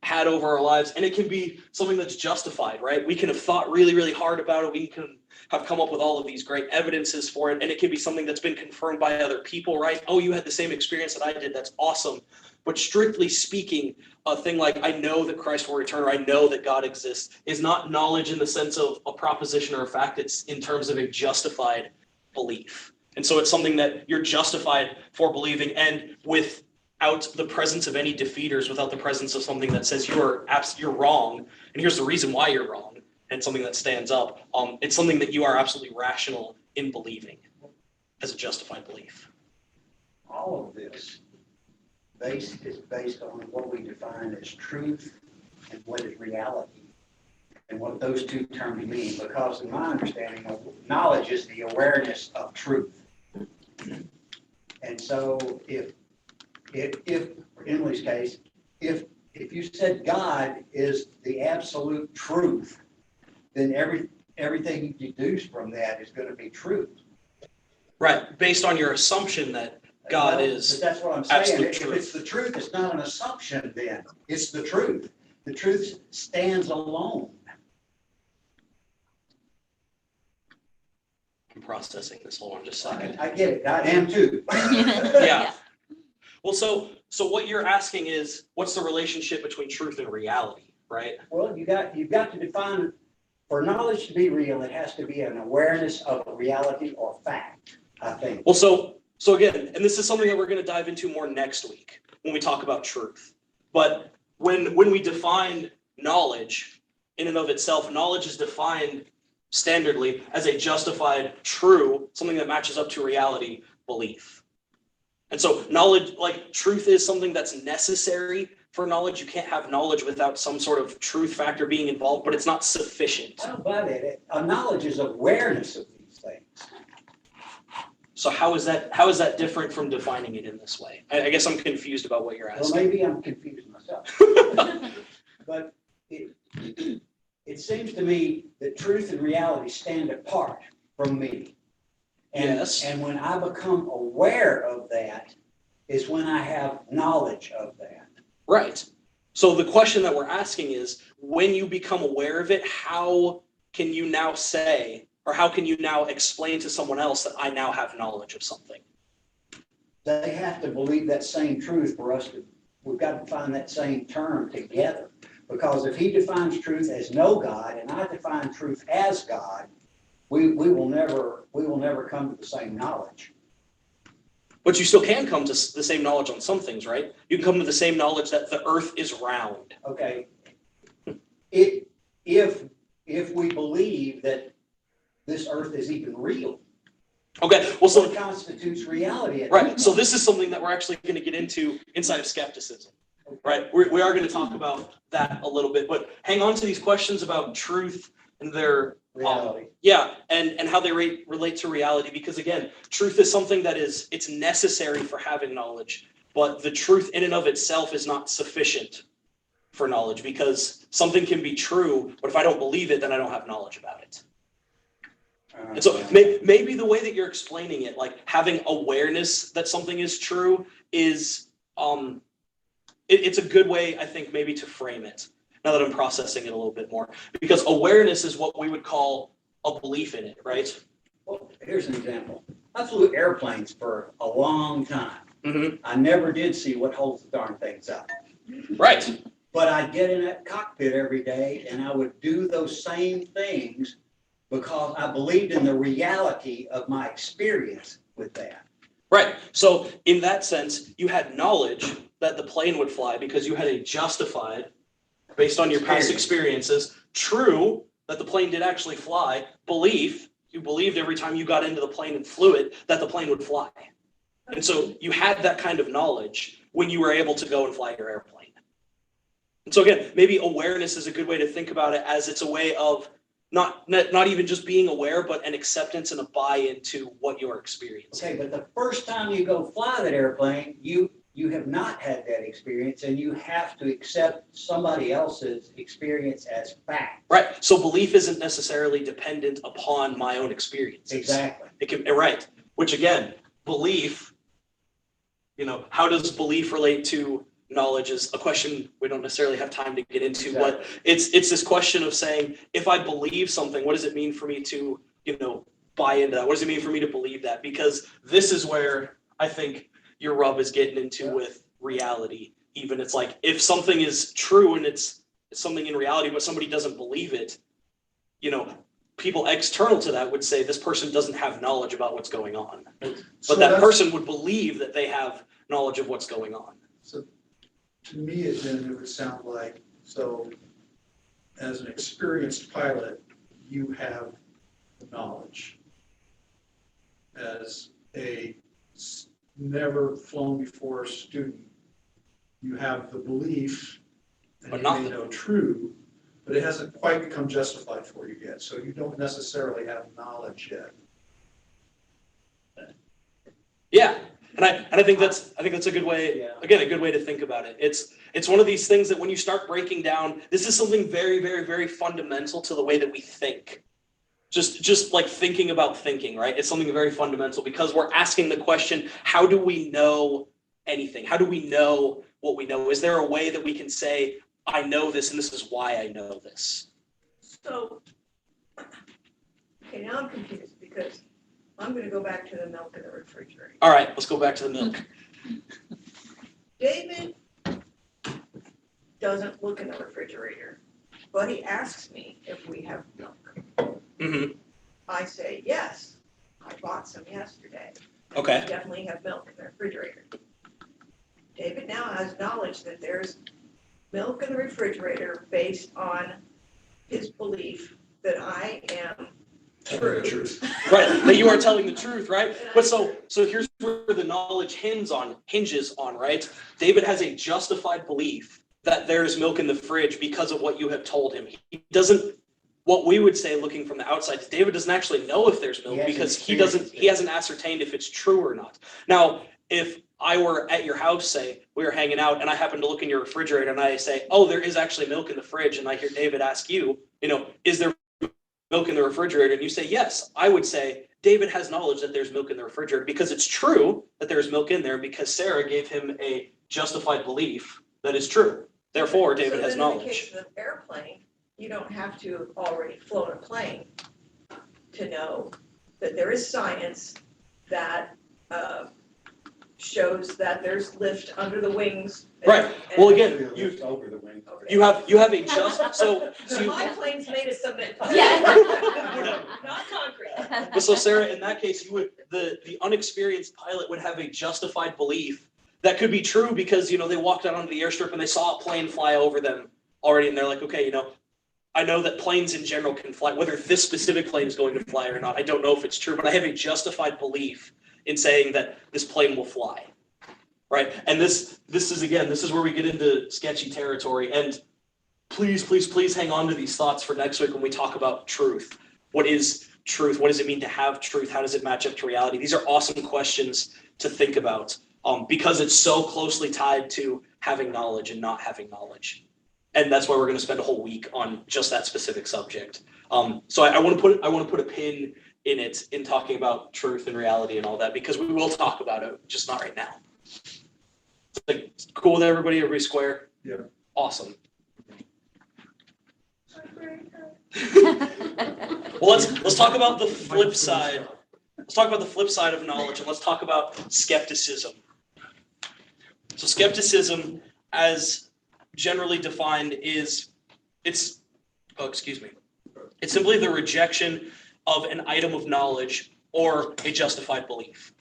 had over our lives, and it can be something that's justified, right? We can have thought really, really hard about it. We can have come up with all of these great evidences for it, and it can be something that's been confirmed by other people, right? Oh, you had the same experience that I did. That's awesome. But strictly speaking, a thing like, I know that Christ will return, or I know that God exists, is not knowledge in the sense of a proposition or a fact. It's in terms of a justified belief. And so it's something that you're justified for believing, and without the presence of any defeaters, without the presence of something that says you're wrong, and here's the reason why you're wrong, and something that stands up, it's something that you are absolutely rational in believing as a justified belief. All of this is based on what we define as truth and what is reality, and what those two terms mean, because in my understanding of knowledge is the awareness of truth. And so if for Emily's case, if you said God is the absolute truth, then everything you deduce from that is going to be truth. Right, based on your assumption that God is. But that's what I'm saying. Absolute If truth. it's the truth, it's not an assumption then. It's the truth. The truth stands alone. I'm processing this. Hold on just a second. I get it. I am too. Yeah. Well, so what you're asking is, what's the relationship between truth and reality, right? Well, you've got to define, for knowledge to be real, it has to be an awareness of a reality or fact, I think. Well, so again, and this is something that we're going to dive into more next week when we talk about truth. But when we define knowledge, in and of itself. Knowledge is defined standardly as a justified, true, something that matches up to reality, belief. And so knowledge, like truth, is something that's necessary for knowledge. You can't have knowledge without some sort of truth factor being involved, but it's not sufficient. I don't buy that. Knowledge is awareness of these things. So how is that different from defining it in this way? I guess I'm confused about what you're Well, asking. maybe I'm confused myself. But it seems to me that truth and reality stand apart from me. And, Yes. And when I become aware of that is when I have knowledge of that. Right. So the question that we're asking is, when you become aware of it, how can you now say, or how can you now explain to someone else that I now have knowledge of something? They have to believe that same truth for us to, we've got to find that same term together. Because if he defines truth as no God and I define truth as God, we will never come to the same knowledge. But you still can come to the same knowledge on some things, right? You can come to the same knowledge that the earth is round. Okay. If we believe that this earth is even real, Okay, well, so, what constitutes reality? right, so this is something that we're actually going to get into inside of skepticism, right? We are going to talk about that a little bit, but hang on to these questions about truth and their Reality. and how they relate to reality, because again, truth is something that it's necessary for having knowledge, but the truth in and of itself is not sufficient for knowledge, because something can be true, but if I don't believe it, then I don't have knowledge about it. And so maybe the way that you're explaining it, like having awareness that something is true, is it's a good way, I think, maybe to frame it, now that I'm processing it a little bit more, because awareness is what we would call a belief in it, right? Well, here's an example. I flew airplanes for a long time. Mm-hmm. I never did see what holds the darn things up. Right. But I'd get in that cockpit every day and I would do those same things because I believed in the reality of my experience with that. Right. So in that sense, you had knowledge that the plane would fly because you had a justified, based on your past experiences, true that the plane did actually fly, belief, you believed every time you got into the plane and flew it that the plane would fly. And so you had that kind of knowledge when you were able to go and fly your airplane. And so again, maybe awareness is a good way to think about it, as it's a way of not even just being aware, but an acceptance and a buy-in to what you're experiencing. Okay, but the first time you go fly that airplane, you have not had that experience and you have to accept somebody else's experience as fact. Right. So belief isn't necessarily dependent upon my own experiences. Exactly. It can, right. Which again, belief, how does belief relate to knowledge is a question we don't necessarily have time to get into, Exactly. but it's this question of saying, if I believe something, what does it mean for me to, buy into that? What does it mean for me to believe that? Because this is where I think your rub is getting into with reality. Even it's like, if something is true and it's something in reality, but somebody doesn't believe it, people external to that would say this person doesn't have knowledge about what's going on. But that person would believe that they have knowledge of what's going on. So to me, it would sound like, so as an experienced pilot, you have knowledge. As a never flown before student, you have the belief, and But you not may know true, but it hasn't quite become justified for you yet. So you don't necessarily have knowledge yet. Yeah. And I think that's a good way, again, a good way to think about it. It's one of these things that when you start breaking down, this is something very, very, very fundamental to the way that we think. Just like thinking about thinking, right? It's something very fundamental, because we're asking the question, how do we know anything? How do we know what we know? Is there a way that we can say, I know this and this is why I know this? So, okay, now I'm confused because I'm going to go back to the milk in the refrigerator. All right, let's go back to the milk. David doesn't look in the refrigerator, but he asks me if we have milk. Mm-hmm. I say, yes, I bought some yesterday. Okay. We definitely have milk in the refrigerator. David now has knowledge that there's milk in the refrigerator based on his belief that I am true. Right, that you are telling the truth, right? But so here's where the knowledge hinges on, right? David has a justified belief that there's milk in the fridge because of what you have told him. He doesn't, what we would say looking from the outside is David doesn't actually know if there's milk because he hasn't ascertained if it's true or not. Now, if I were at your house, say, we were hanging out and I happen to look in your refrigerator and I say, oh, there is actually milk in the fridge. And I hear David ask you, is there milk in the refrigerator? And you say, yes, I would say David has knowledge that there's milk in the refrigerator because it's true that there's milk in there because Sarah gave him a justified belief that is true. Therefore, David has So then in the knowledge. case of an airplane, you don't have to have already flown a plane to know that there is science that shows that there's lift under the wings. Right. Well, again, Over the wing. you have a just so My plane's made of cement. Yeah. Not concrete. But so Sarah, in that case, you would the unexperienced pilot would have a justified belief that could be true because they walked out onto the airstrip and they saw a plane fly over them already, and they're like, okay, I know that planes in general can fly. Whether this specific plane is going to fly or not, I don't know if it's true, but I have a justified belief in saying that this plane will fly, right? And this is where we get into sketchy territory. And please hang on to these thoughts for next week when we talk about truth. What is truth? What does it mean to have truth? How does it match up to reality? These are awesome questions to think about because it's so closely tied to having knowledge and not having knowledge. And that's why we're going to spend a whole week on just that specific subject. So I want to put a pin in it in talking about truth and reality and all that because we will talk about it, just not right now. Like, cool with everybody? Everybody square? Yeah. Awesome. Well, let's talk about the flip side. Let's talk about the flip side of knowledge, and let's talk about skepticism. So skepticism, as generally defined, it's simply the rejection of an item of knowledge or a justified belief.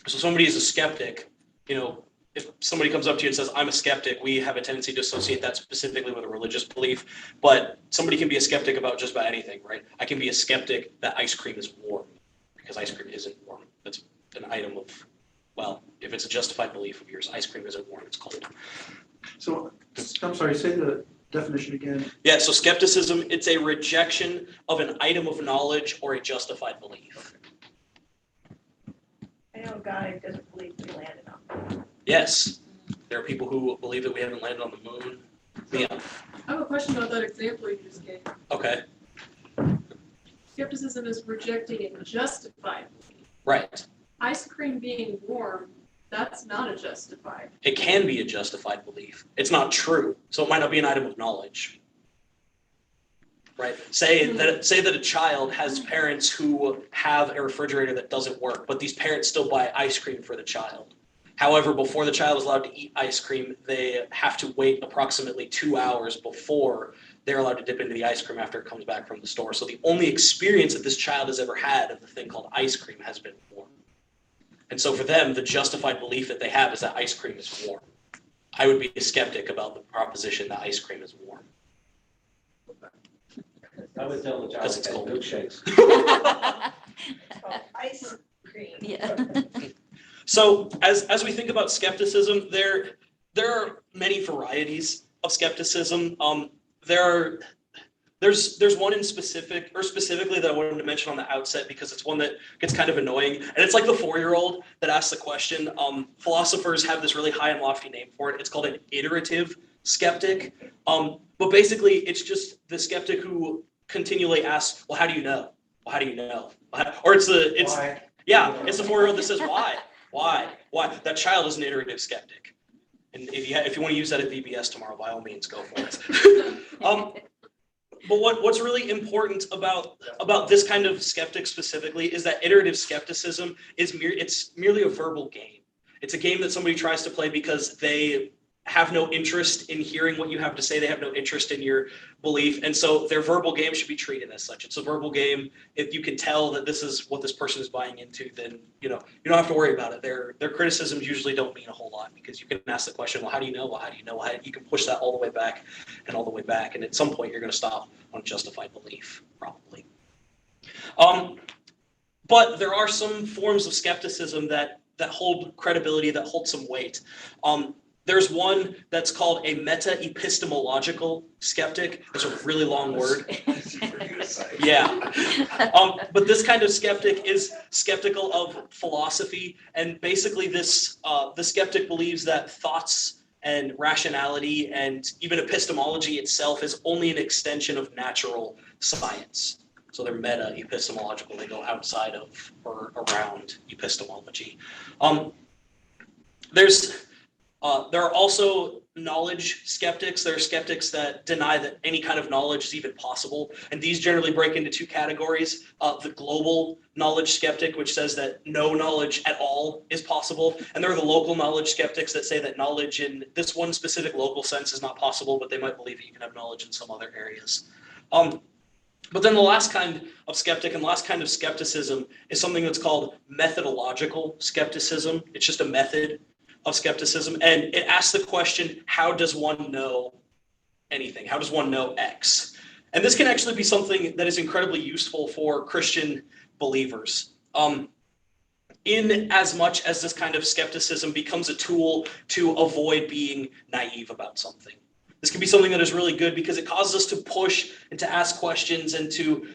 So somebody is a skeptic, if somebody comes up to you and says, I'm a skeptic, we have a tendency to associate that specifically with a religious belief, but somebody can be a skeptic about just about anything, right? I can be a skeptic that ice cream is warm because ice cream isn't warm. That's an item of, well, if it's a justified belief of yours, ice cream isn't warm, it's cold. So, I'm sorry, say the definition again. Yeah, so skepticism, it's a rejection of an item of knowledge or a justified belief. I know a guy who doesn't believe we landed on. Yes, there are people who believe that we haven't landed on the moon. Yeah, I have a question about that example you just gave. okay, Skepticism is rejecting a justified belief. right. Ice cream being warm, that's not a justified. It can be a justified belief. It's not true, so it might not be an item of knowledge. Right? Say that a child has parents who have a refrigerator that doesn't work, but these parents still buy ice cream for the child. However, before the child is allowed to eat ice cream, they have to wait approximately 2 hours before they're allowed to dip into the ice cream after it comes back from the store. So the only experience that this child has ever had of the thing called ice cream has been warm. And so for them, the justified belief that they have is that ice cream is warm. I would be a skeptic about the proposition that ice cream is warm. I would tell the child Because it's to have cold. milkshakes. It's called ice cream. Yeah. So as we think about skepticism, there are many varieties of skepticism. There's one in specifically that I wanted to mention on the outset because it's one that gets kind of annoying, and it's like the 4-year-old that asks the question. Philosophers have this really high and lofty name for it. It's called an iterative skeptic. But basically, it's just the skeptic who continually asks, "Well, how do you know? Well, how do you know?" Or it's the 4-year-old that says, "Why? Why? That child is an iterative skeptic." And if you want to use that at VBS tomorrow, by all means, go for it. But what's really important about this kind of skeptic specifically is that iterative skepticism is merely a verbal game. It's a game that somebody tries to play because they have no interest in hearing what you have to say. They have no interest in your belief. And so their verbal game should be treated as such. It's a verbal game. If you can tell that this is what this person is buying into, then, you don't have to worry about it. Their criticisms usually don't mean a whole lot, because you can ask the question, well, how do you know? Well, how do you know? You can push that all the way back and all the way back. And at some point you're going to stop on justified belief, probably. But there are some forms of skepticism that hold credibility, that hold some weight. There's one that's called a meta-epistemological skeptic. It's a really long word. Yeah. But this kind of skeptic is skeptical of philosophy, and basically the skeptic believes that thoughts and rationality and even epistemology itself is only an extension of natural science. So they're meta-epistemological. They go outside of or around epistemology. There are also knowledge skeptics. There are skeptics that deny that any kind of knowledge is even possible. And these generally break into two categories. The global knowledge skeptic, which says that no knowledge at all is possible. And there are the local knowledge skeptics that say that knowledge in this one specific local sense is not possible, but they might believe that you can have knowledge in some other areas. But then the last kind of skeptic and last kind of skepticism is something that's called methodological skepticism. It's just a method of skepticism, and it asks the question, how does one know anything? How does one know X? And this can actually be something that is incredibly useful for Christian believers. In as much as this kind of skepticism becomes a tool to avoid being naive about something. This can be something that is really good because it causes us to push and to ask questions and to,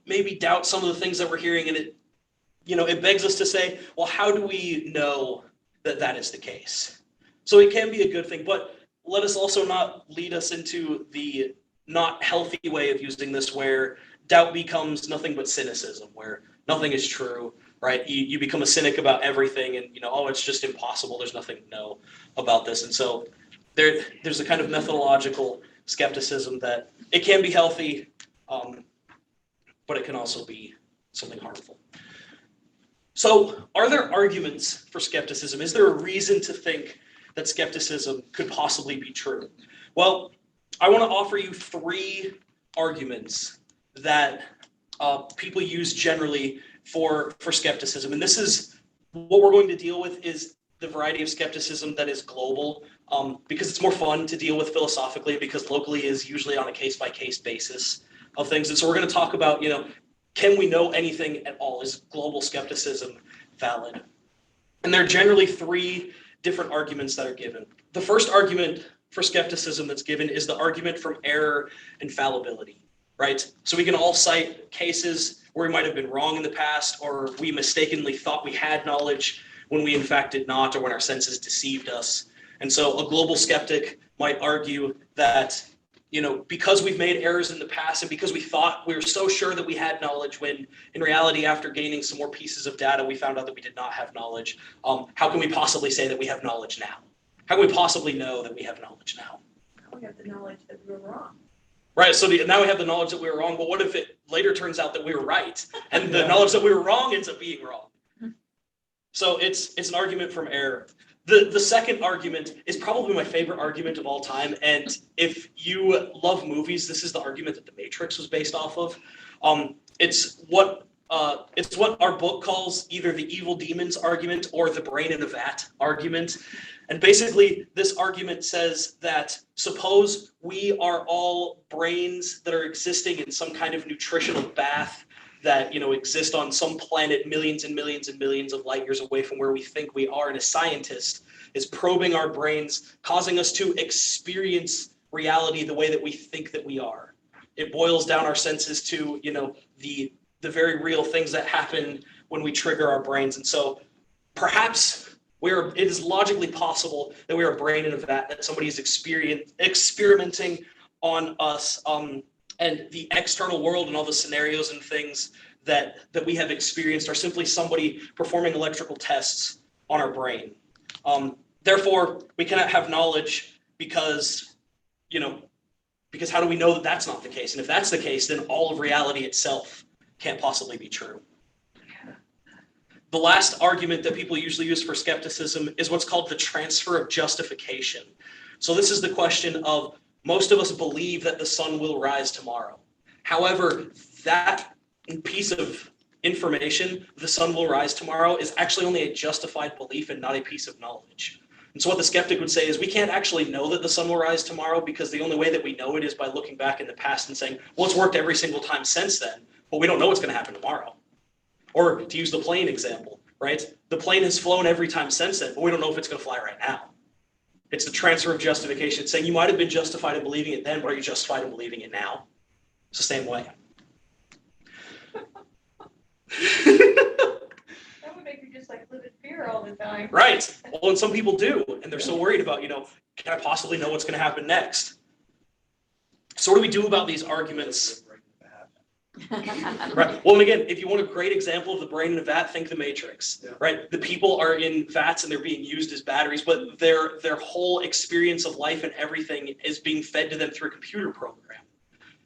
maybe doubt some of the things that we're hearing. And it begs us to say, well, how do we know that is the case? So it can be a good thing, but let us also not lead us into the not healthy way of using this, where doubt becomes nothing but cynicism, where nothing is true, right? You become a cynic about everything, and it's just impossible. There's nothing to know about this. And so there's a kind of methodological skepticism that it can be healthy, but it can also be something harmful. So are there arguments for skepticism? Is there a reason to think that skepticism could possibly be true? Well, I want to offer you 3 arguments that people use generally for skepticism. And this is what we're going to deal with, is the variety of skepticism that is global, because it's more fun to deal with philosophically, because locally is usually on a case-by-case basis of things. And so we're going to talk about, can we know anything at all? Is global skepticism valid? And there are generally 3 different arguments that are given. The first argument for skepticism that's given is the argument from error and fallibility, right? So we can all cite cases where we might have been wrong in the past, or we mistakenly thought we had knowledge when we in fact did not, or when our senses deceived us. And so a global skeptic might argue that because we've made errors in the past, and because we thought we were so sure that we had knowledge, when in reality, after gaining some more pieces of data, we found out that we did not have knowledge. How can we possibly say that we have knowledge now? How can we possibly know that we have knowledge now? We have the knowledge that we were wrong. Right, so now we have the knowledge that we were wrong, but what if it later turns out that we were right, and the knowledge that we were wrong ends up being wrong? So it's an argument from error. The second argument is probably my favorite argument of all time, and if you love movies, this is the argument that The Matrix was based off of. It's what our book calls either the evil demons argument or the brain in a vat argument. And basically, this argument says that suppose we are all brains that are existing in some kind of nutritional bath that exist on some planet millions and millions and millions of light years away from where we think we are, and a scientist is probing our brains, causing us to experience reality the way that we think that we are. It boils down our senses to the very real things that happen when we trigger our brains. And so perhaps it is logically possible that we are a brain in a vat, that somebody is experimenting on us, and the external world and all the scenarios and things that we have experienced are simply somebody performing electrical tests on our brain. Therefore, we cannot have knowledge because how do we know that that's not the case? And if that's the case, then all of reality itself can't possibly be true. The last argument that people usually use for skepticism is what's called the transfer of justification. So this is the question of, most of us believe that the sun will rise tomorrow. However, that piece of information, the sun will rise tomorrow, is actually only a justified belief and not a piece of knowledge. And so what the skeptic would say is, we can't actually know that the sun will rise tomorrow, because the only way that we know it is by looking back in the past and saying, well, it's worked every single time since then, but we don't know what's going to happen tomorrow. Or to use the plane example, right? The plane has flown every time since then, but we don't know if it's going to fly right now. It's the transfer of justification. It's saying you might have been justified in believing it then, but are you justified in believing it now? It's the same way. That would make you just like live in fear all the time. Right. Well, and some people do, and they're so worried about, can I possibly know what's going to happen next? So what do we do about these arguments? Right. Well, and again, if you want a great example of the brain in a vat, think the Matrix. Yeah. Right. The people are in vats and they're being used as batteries, but their whole experience of life and everything is being fed to them through a computer program.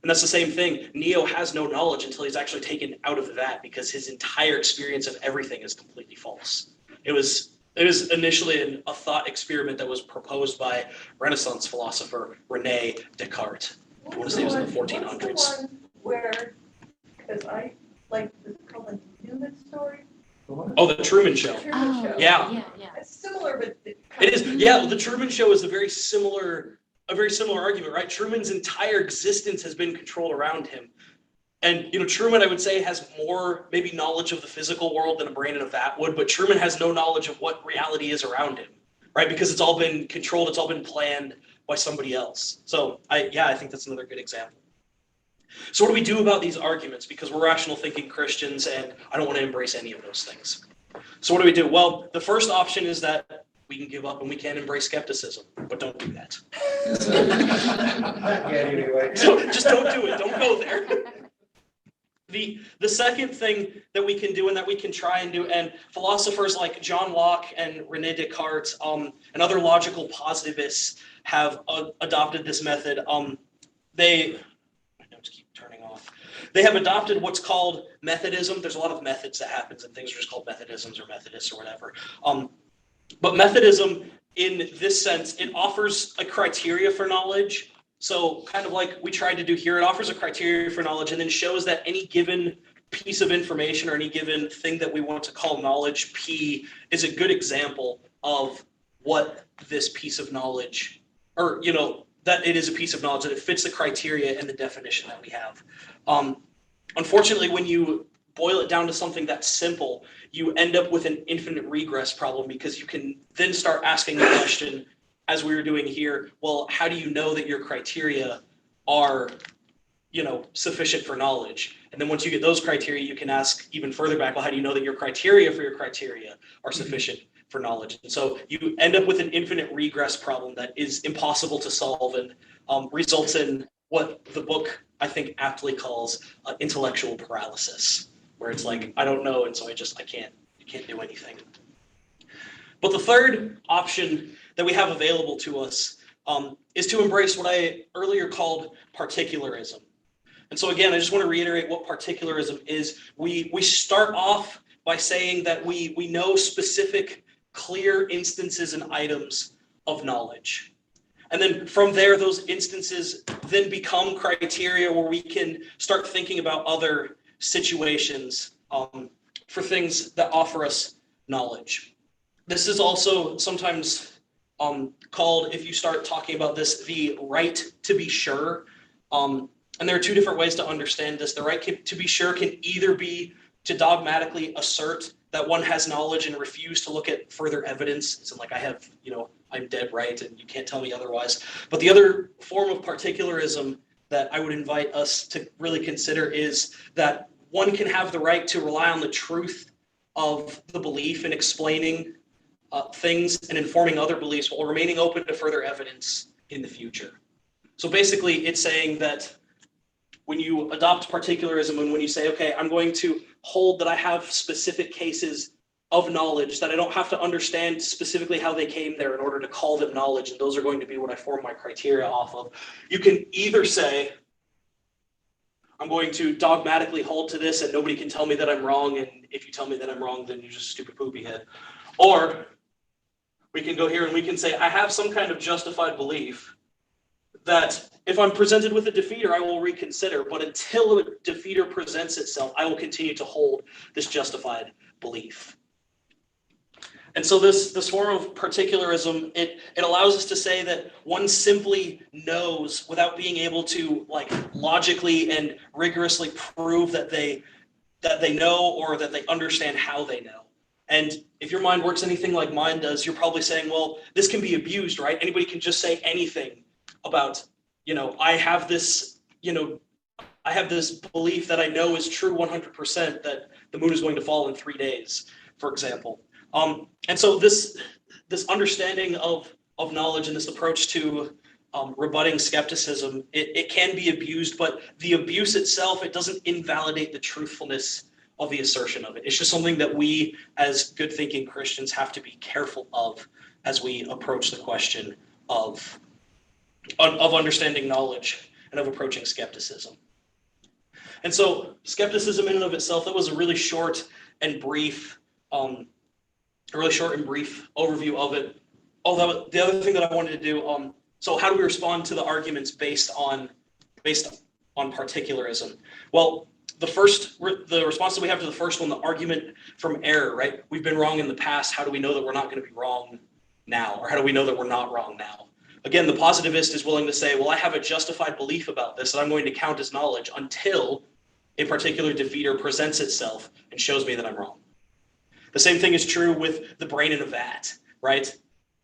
And that's the same thing. Neo has no knowledge until he's actually taken out of the vat, because his entire experience of everything is completely false. It was initially a thought experiment that was proposed by Renaissance philosopher Rene Descartes. I want to say it was in the 1400s. What's the one where, because I like, is it called the Newman story? Oh, the Truman Show. Truman Show. Yeah. Yeah, yeah. It's similar, but. It is. Yeah, the Truman Show is a very similar argument, right? Truman's entire existence has been controlled around him. And, Truman, I would say, has more maybe knowledge of the physical world than a brain in a vat would, but Truman has no knowledge of what reality is around him, right? Because it's all been controlled, it's all been planned by somebody else. So, I think that's another good example. So what do we do about these arguments? Because we're rational thinking Christians, and I don't want to embrace any of those things. So what do we do? Well, the first option is that we can give up and we can embrace skepticism, but don't do that. Not yet, anyway. So just don't do it. Don't go there. The second thing that we can do and that we can try and do, and philosophers like John Locke and René Descartes and other logical positivists have adopted this method. My notes keep turning off. They have adopted what's called Methodism. There's a lot of methods that happens, and things are just called Methodisms or Methodists or whatever. But Methodism, in this sense, it offers a criteria for knowledge. So kind of like we tried to do here, it offers a criteria for knowledge and then shows that any given piece of information or any given thing that we want to call knowledge, P, is a good example of what this piece of knowledge, or, that it is a piece of knowledge, that it fits the criteria and the definition that we have. Unfortunately, when you boil it down to something that's simple, you end up with an infinite regress problem, because you can then start asking the question, as we were doing here, well, how do you know that your criteria are, sufficient for knowledge? And then once you get those criteria, you can ask even further back, well, how do you know that your criteria for your criteria are sufficient for knowledge? And so you end up with an infinite regress problem that is impossible to solve and results in what the book, I think, aptly calls intellectual paralysis, where it's like, I don't know, and so I can't do anything. But the third option that we have available to us is to embrace what I earlier called particularism. And so again, I just want to reiterate what particularism is. We start off by saying that we know specific, clear instances and items of knowledge. And then from there, those instances then become criteria where we can start thinking about other situations for things that offer us knowledge. This is also sometimes called, if you start talking about this, the right to be sure. And there are two different ways to understand this. The right to be sure can either be to dogmatically assert that one has knowledge and refuse to look at further evidence. So like, I'm dead right and you can't tell me otherwise. But the other form of particularism that I would invite us to really consider is that one can have the right to rely on the truth of the belief in explaining things and informing other beliefs while remaining open to further evidence in the future. So basically, it's saying that when you adopt particularism and when you say, okay, I'm going to hold that I have specific cases of knowledge that I don't have to understand specifically how they came there in order to call them knowledge, and those are going to be what I form my criteria off of. You can either say, I'm going to dogmatically hold to this and nobody can tell me that I'm wrong, and if you tell me that I'm wrong, then you're just a stupid poopy head. Or we can go here and we can say, I have some kind of justified belief that if I'm presented with a defeater, I will reconsider, but until a defeater presents itself, I will continue to hold this justified belief. And so this form of particularism, it allows us to say that one simply knows without being able to like logically and rigorously prove that they know or that they understand how they know. And if your mind works anything like mine does, you're probably saying, well, this can be abused, right? Anybody can just say anything about, I have this belief that I know is true 100% that the moon is going to fall in 3 days, for example. And so this understanding of knowledge and this approach to rebutting skepticism, it can be abused, but the abuse itself, it doesn't invalidate the truthfulness of the assertion of it. It's just something that we as good thinking Christians have to be careful of as we approach the question of understanding knowledge and of approaching skepticism. And so skepticism in and of itself, that was a really short and brief overview of it. Although the other thing that I wanted to do, so how do we respond to the arguments based on particularism? Well, the response that we have to the first one, the argument from error, right? We've been wrong in the past. How do we know that we're not going to be wrong now? Or how do we know that we're not wrong now? Again, the positivist is willing to say, well, I have a justified belief about this that I'm going to count as knowledge until a particular defeater presents itself and shows me that I'm wrong. The same thing is true with the brain in a vat, right?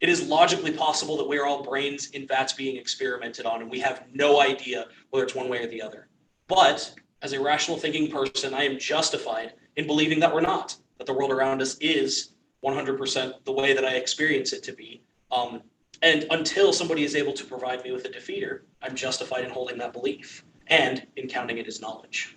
It is logically possible that we're all brains in vats being experimented on, and we have no idea whether it's one way or the other. But as a rational thinking person, I am justified in believing that we're not, that the world around us is 100% the way that I experience it to be. And until somebody is able to provide me with a defeater, I'm justified in holding that belief and in counting it as knowledge.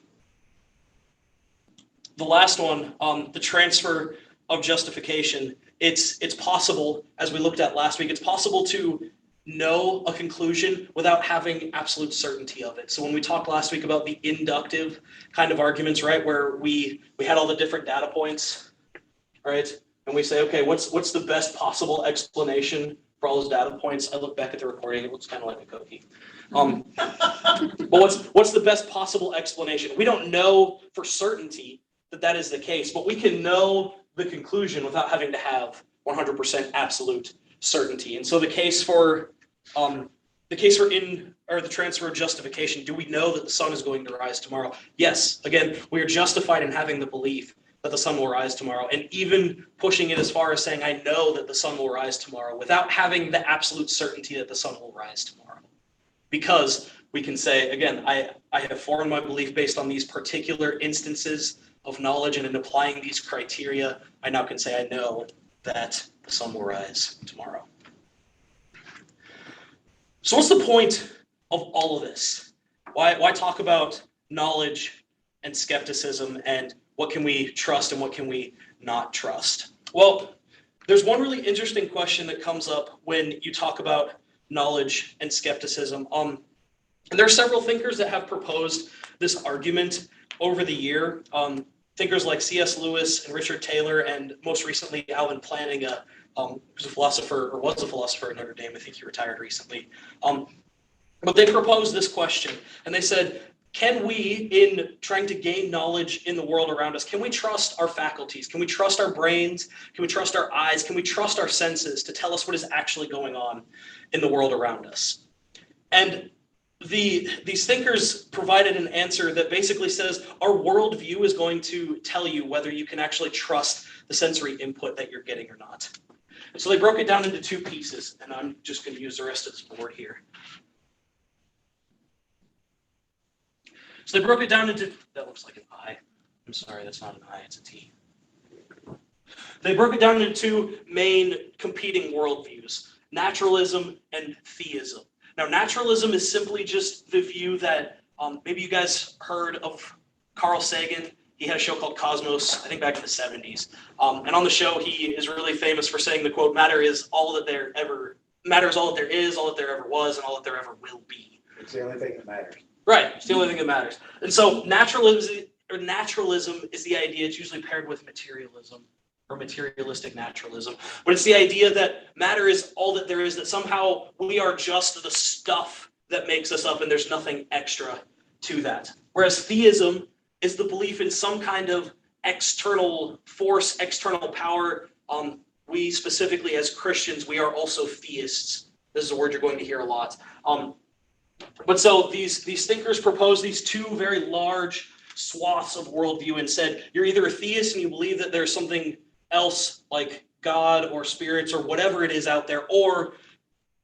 The last one, the transfer of justification, it's possible, as we looked at last week, it's possible to know a conclusion without having absolute certainty of it. So when we talked last week about the inductive kind of arguments, right, where we had all the different data points, right, and we say, okay, what's the best possible explanation for all those data points? I look back at the recording, it looks kind of like a cookie. But what's the best possible explanation? We don't know for certainty that is the case, but we can know the conclusion without having to have 100% absolute certainty. And so the case for the transfer of justification, do we know that the sun is going to rise tomorrow? Yes. Again, we are justified in having the belief that the sun will rise tomorrow, and even pushing it as far as saying, I know that the sun will rise tomorrow, without having the absolute certainty that the sun will rise tomorrow. Because we can say, again, I have formed my belief based on these particular instances of knowledge, and in applying these criteria, I now can say I know that the sun will rise tomorrow. So what's the point of all of this? Why talk about knowledge and skepticism, and what can we trust and what can we not trust? Well, there's one really interesting question that comes up when you talk about knowledge and skepticism. And there are several thinkers that have proposed this argument over the year. Thinkers like C.S. Lewis and Richard Taylor, and most recently Alvin Plantinga, who's a philosopher, or was a philosopher at Notre Dame. I think he retired recently. But they proposed this question, and they said, can we, in trying to gain knowledge in the world around us, can we trust our faculties? Can we trust our brains? Can we trust our eyes? Can we trust our senses to tell us what is actually going on in the world around us? And these thinkers provided an answer that basically says our worldview is going to tell you whether you can actually trust the sensory input that you're getting or not. And so they broke it down into two pieces, and I'm just going to use the rest of this board here. So they broke it down into, that looks like an I. I'm sorry, that's not an I, it's a T. They broke it down into two main competing worldviews, naturalism and theism. Now, naturalism is simply just the view that maybe you guys heard of Carl Sagan. He had a show called Cosmos, I think back in the 70s. And on the show, he is really famous for saying the quote, matter is all that there is, all that there ever was, and all that there ever will be. It's the only thing that matters. Right, it's the only thing that matters. And so naturalism is the idea, it's usually paired with materialism or materialistic naturalism. But it's the idea that matter is all that there is, that somehow we are just the stuff that makes us up and there's nothing extra to that. Whereas theism is the belief in some kind of external force, external power. We specifically as Christians, we are also theists. This is a word you're going to hear a lot. But so these thinkers proposed these two very large swaths of worldview and said, you're either a theist and you believe that there's something else like God or spirits or whatever it is out there, or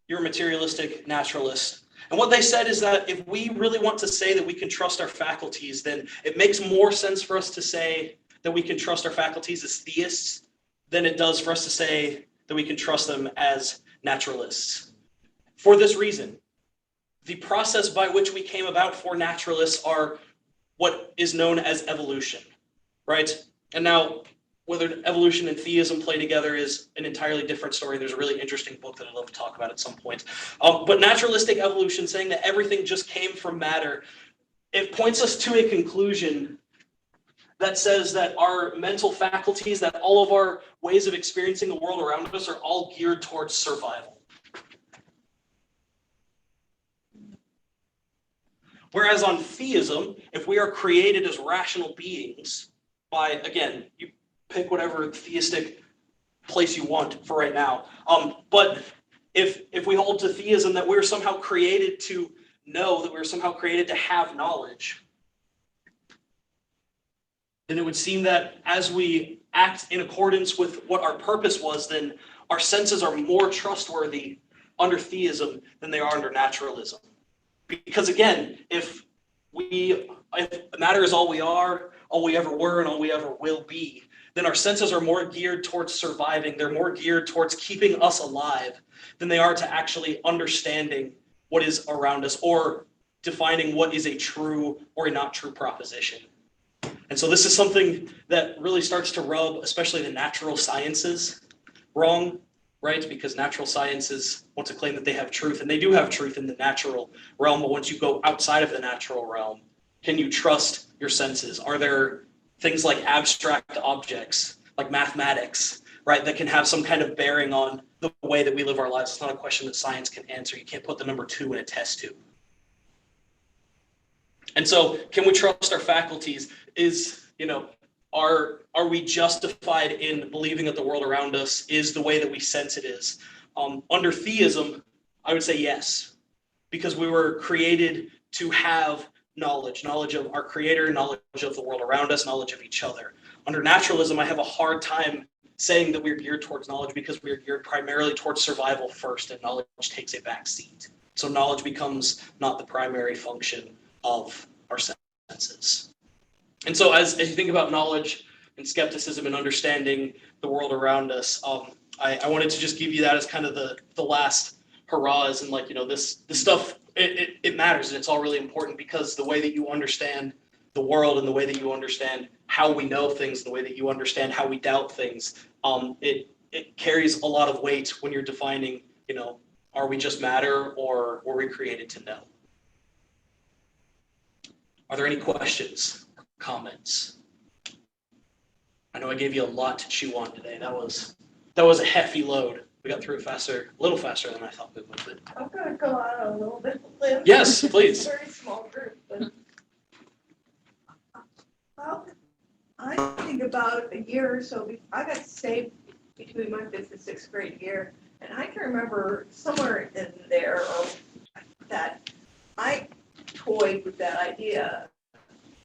you're a materialistic naturalist. And what they said is that if we really want to say that we can trust our faculties, then it makes more sense for us to say that we can trust our faculties as theists than it does for us to say that we can trust them as naturalists. For this reason, the process by which we came about for naturalists are what is known as evolution, right? And now, whether evolution and theism play together is an entirely different story. There's a really interesting book that I'd love to talk about at some point. But naturalistic evolution, saying that everything just came from matter, it points us to a conclusion that says that our mental faculties, that all of our ways of experiencing the world around us are all geared towards survival. Whereas on theism, if we are created as rational beings by, again, you pick whatever theistic place you want for right now. But if we hold to theism that we're somehow created to know, that we're somehow created to have knowledge, then it would seem that as we act in accordance with what our purpose was, then our senses are more trustworthy under theism than they are under naturalism. Because again, if matter is all we are, all we ever were, and all we ever will be, then our senses are more geared towards surviving. They're more geared towards keeping us alive than they are to actually understanding what is around us or defining what is a true or a not true proposition. And so this is something that really starts to rub, especially the natural sciences, wrong, right? Because natural sciences want to claim that they have truth, and they do have truth in the natural realm, but once you go outside of the natural realm, can you trust your senses? Are there things like abstract objects, like mathematics, right, that can have some kind of bearing on the way that we live our lives? It's not a question that science can answer. You can't put the number 2 in a test tube. And so, can we trust our faculties? Are we justified in believing that the world around us is the way that we sense it is? Under theism, I would say yes, because we were created to have knowledge of our creator, knowledge of the world around us, knowledge of each other. Under naturalism, I have a hard time saying that we're geared towards knowledge because we're geared primarily towards survival first, and knowledge takes a back seat. So knowledge becomes not the primary function of our senses. And so as you think about knowledge and skepticism and understanding the world around us, I wanted to just give you that as kind of the last hurrahs, and this stuff, it matters, and it's all really important because the way that you understand the world and the way that you understand how we know things, the way that you understand how we doubt things, it carries a lot of weight when you're defining, are we just matter or were we created to know? Are there any questions, comments? I know I gave you a lot to chew on today. That was a hefty load. We got through it a little faster than I thought we would. But I'm gonna go out on a little bit of a limb. yes, please. It's a very small group, but. Well, I think about a year or so, I got saved between my 5th and 6th grade year, and I can remember somewhere in there that I toyed with that idea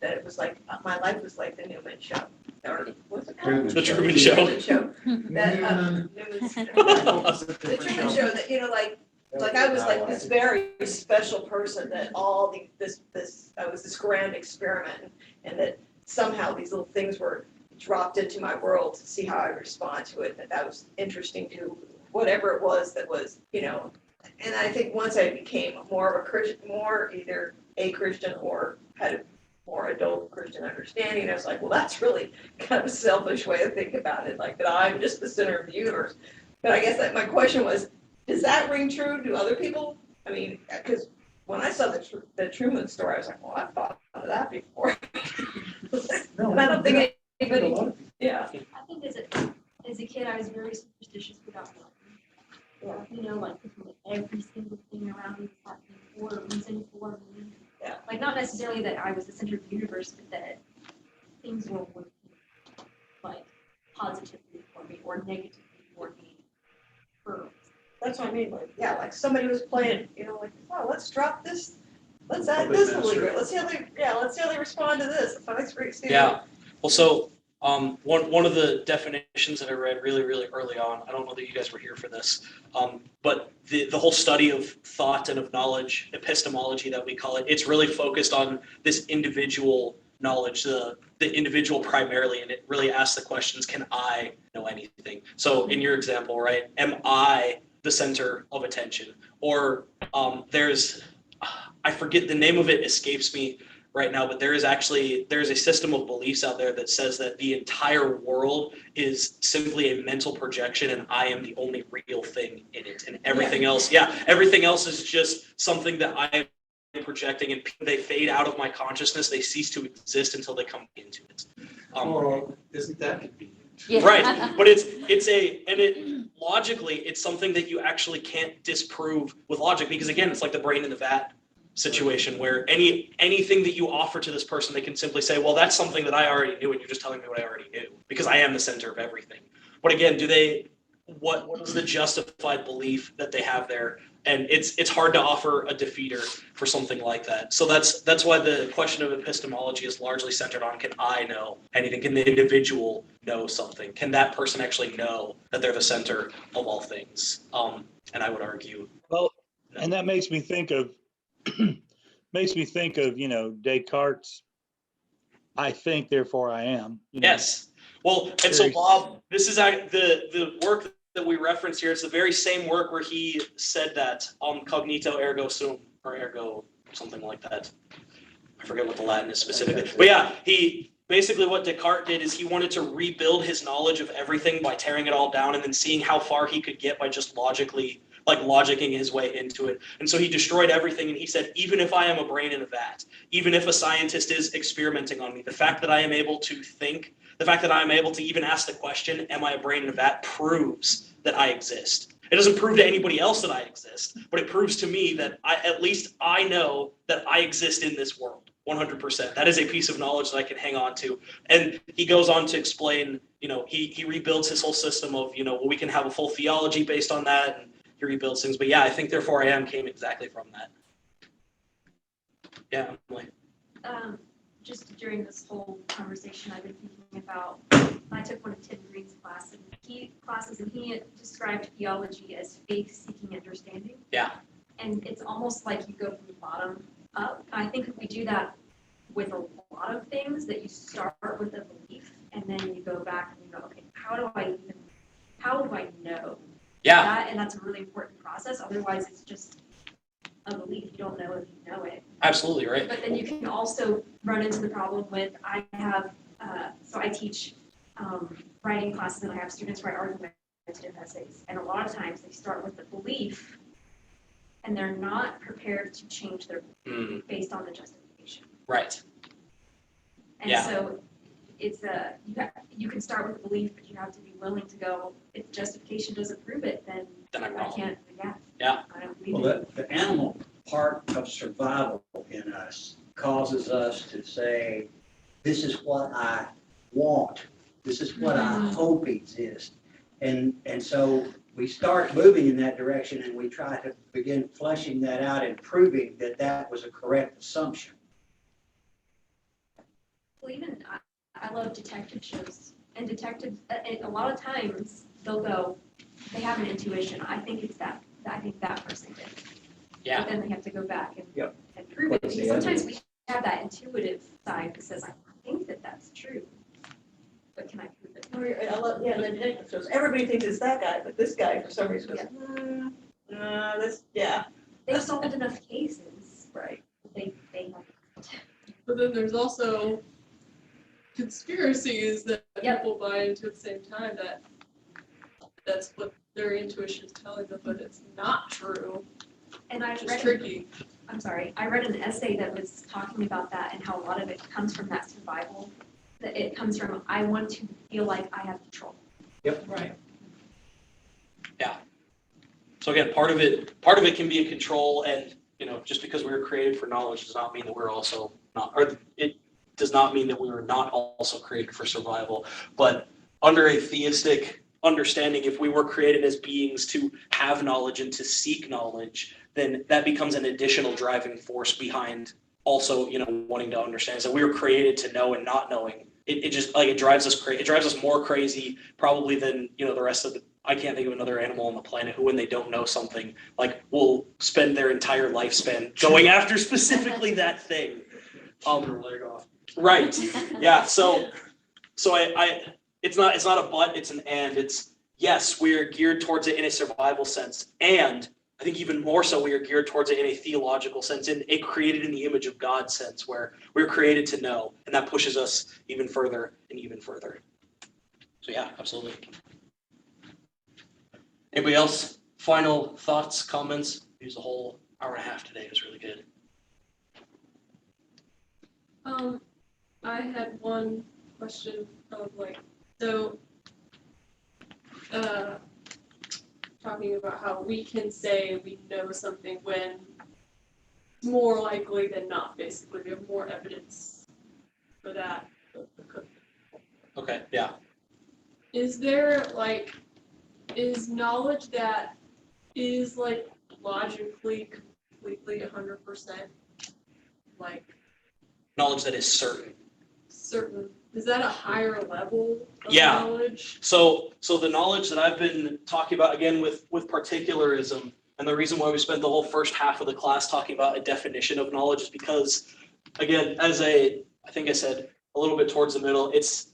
that it was like, my life was like the Newman Show. Or what's it called? The Truman Show. Truman Show. That, Newman's, the Truman Show that, like I was like this very special person that I was this grand experiment, and that somehow these little things were dropped into my world to see how I respond to it, that was interesting to whatever it was that was, and I think once I became more of a Christian, more either a Christian or had a more adult Christian understanding, I was like, well, that's really kind of a selfish way to think about it, like that I'm just the center of the universe. But I guess that my question was, does that ring true to other people? I mean, because when I saw the Truman story, I was like, well, I've thought of that before. No, And I don't think a anybody, lot of people. yeah. I think as a kid, I was very superstitious about God. You know, like thinking that every single thing around me was happening for a reason for me. Yeah. Like not necessarily that I was the center of the universe, but that things were working like positively for me or negatively for me. That's what I mean, like, yeah, like somebody was playing, you know, like, oh, let's drop this, let's add Public this believer, administration. let's see how they respond to this. It's nice for you to see. Yeah. Well, so one of the definitions that I read really, really early on, I don't know that you guys were here for this, but the whole study of thought and of knowledge, epistemology that we call it, it's really focused on this individual knowledge, the individual primarily, and it really asks the questions, can I know anything? So in your example, right, am I the center of attention? Or there's, I forget, the name of it escapes me right now, but there's a system of beliefs out there that says that the entire world is simply a mental projection and I am the only real thing in it. And everything else, everything else is just something that I am projecting, and they fade out of my consciousness. They cease to exist until they come into it. Well, isn't that convenient? Yeah. Right, but logically, it's something that you actually can't disprove with logic, because again, it's like the brain in the vat situation where anything that you offer to this person, they can simply say, well, that's something that I already knew, and you're just telling me what I already knew, because I am the center of everything. But again, what is the justified belief that they have there? And it's hard to offer a defeater for something like that. So that's why the question of epistemology is largely centered on, can I know anything? Can the individual know something? Can that person actually know that they're the center of all things? And I would argue, Well, no. and that makes me think of, Descartes' I think, therefore I am. Yes. Well, and so Very- Bob, this is the work that we reference here. It's the very same work where he said that cognito ergo sum, or ergo something like that. I forget what the Latin is specifically. But yeah, basically what Descartes did is he wanted to rebuild his knowledge of everything by tearing it all down and then seeing how far he could get by just logicking his way into it. And so he destroyed everything, and he said, even if I am a brain in a vat, even if a scientist is experimenting on me, the fact that I am able to think, the fact that I am able to even ask the question, am I a brain in a vat, proves that I exist. It doesn't prove to anybody else that I exist, but it proves to me that at least I know that I exist in this world, 100%. That is a piece of knowledge that I can hang on to. And he goes on to explain, he rebuilds his whole system of, we can have a full theology based on that, and he rebuilds things. But yeah, I think therefore I am came exactly from that. Yeah, Emily. Just during this whole conversation, I've been thinking about, I took one of Tim Green's classes, and he described theology as faith-seeking understanding. Yeah. And it's almost like you go from the bottom up. I think if we do that with a lot of things, that you start with a belief, and then you go back and you go, okay, how do I know Yeah. that? And that's a really important process. Otherwise, it's just a belief. You don't know if you know it. Absolutely, right? But then you can also run into the problem with, I teach writing classes, and I have students write argumentative essays. And a lot of times they start with the belief, and they're not prepared to change their belief based on the justification. Right. And so it's you can start with the belief, but you have to be willing to go, if justification doesn't prove it, then I'm I wrong. can't, I don't believe Well, it. the animal part of survival in us causes us to say, this is what I want. This is what I hope exists. And so we start moving in that direction, and we try to begin fleshing that out and proving that that was a correct assumption. Well, even I love detective shows, and detectives, a lot of times they'll go, they have an intuition. I think that person did. Yeah. But then they have to go back and Yep. prove it. What's the Because sometimes we have that intuitive side that says, I think that that's true, but can I prove it? I love, the detective shows, everybody thinks it's that guy, but this guy, for some reason, goes, They've solved enough cases. right. They have. But then there's also conspiracies that Yep. people buy into at the same time, that's what their intuition is telling them, but it's not true. And Which is tricky. I'm sorry, I read an essay that was talking about that and how a lot of it comes from that survival. That it comes from, I want to feel like I have control. Right. So again, part of it can be a control, and just because we were created for knowledge does not mean that we're also not, or it does not mean that we were not also created for survival. But under a theistic understanding, if we were created as beings to have knowledge and to seek knowledge, then that becomes an additional driving force behind also, wanting to understand. So we were created to know, and not knowing, it just like it drives us crazy. It drives us more crazy probably than the rest of the. I can't think of another animal on the planet who, when they don't know something, like will spend their entire lifespan going after specifically that thing. Their leg off. Right. Yeah. So I it's not a but, it's an and. It's yes, we are geared towards it in a survival sense, and I think even more so, we are geared towards it in a theological sense, in a created in the image of God sense, where we're created to know, and that pushes us even further and even further. So yeah, absolutely. Anybody else? Final thoughts, comments? Use a whole hour and a half today. It was really good. I had one question of talking about how we can say we know something when more likely than not, basically, we have more evidence for that. Okay, yeah. Is there is knowledge that is logically completely 100% Knowledge that is certain. certain? Is that a higher level of Yeah. knowledge? So the knowledge that I've been talking about, again, with particularism, and the reason why we spent the whole first half of the class talking about a definition of knowledge is because, again, I think I said a little bit towards the middle, it's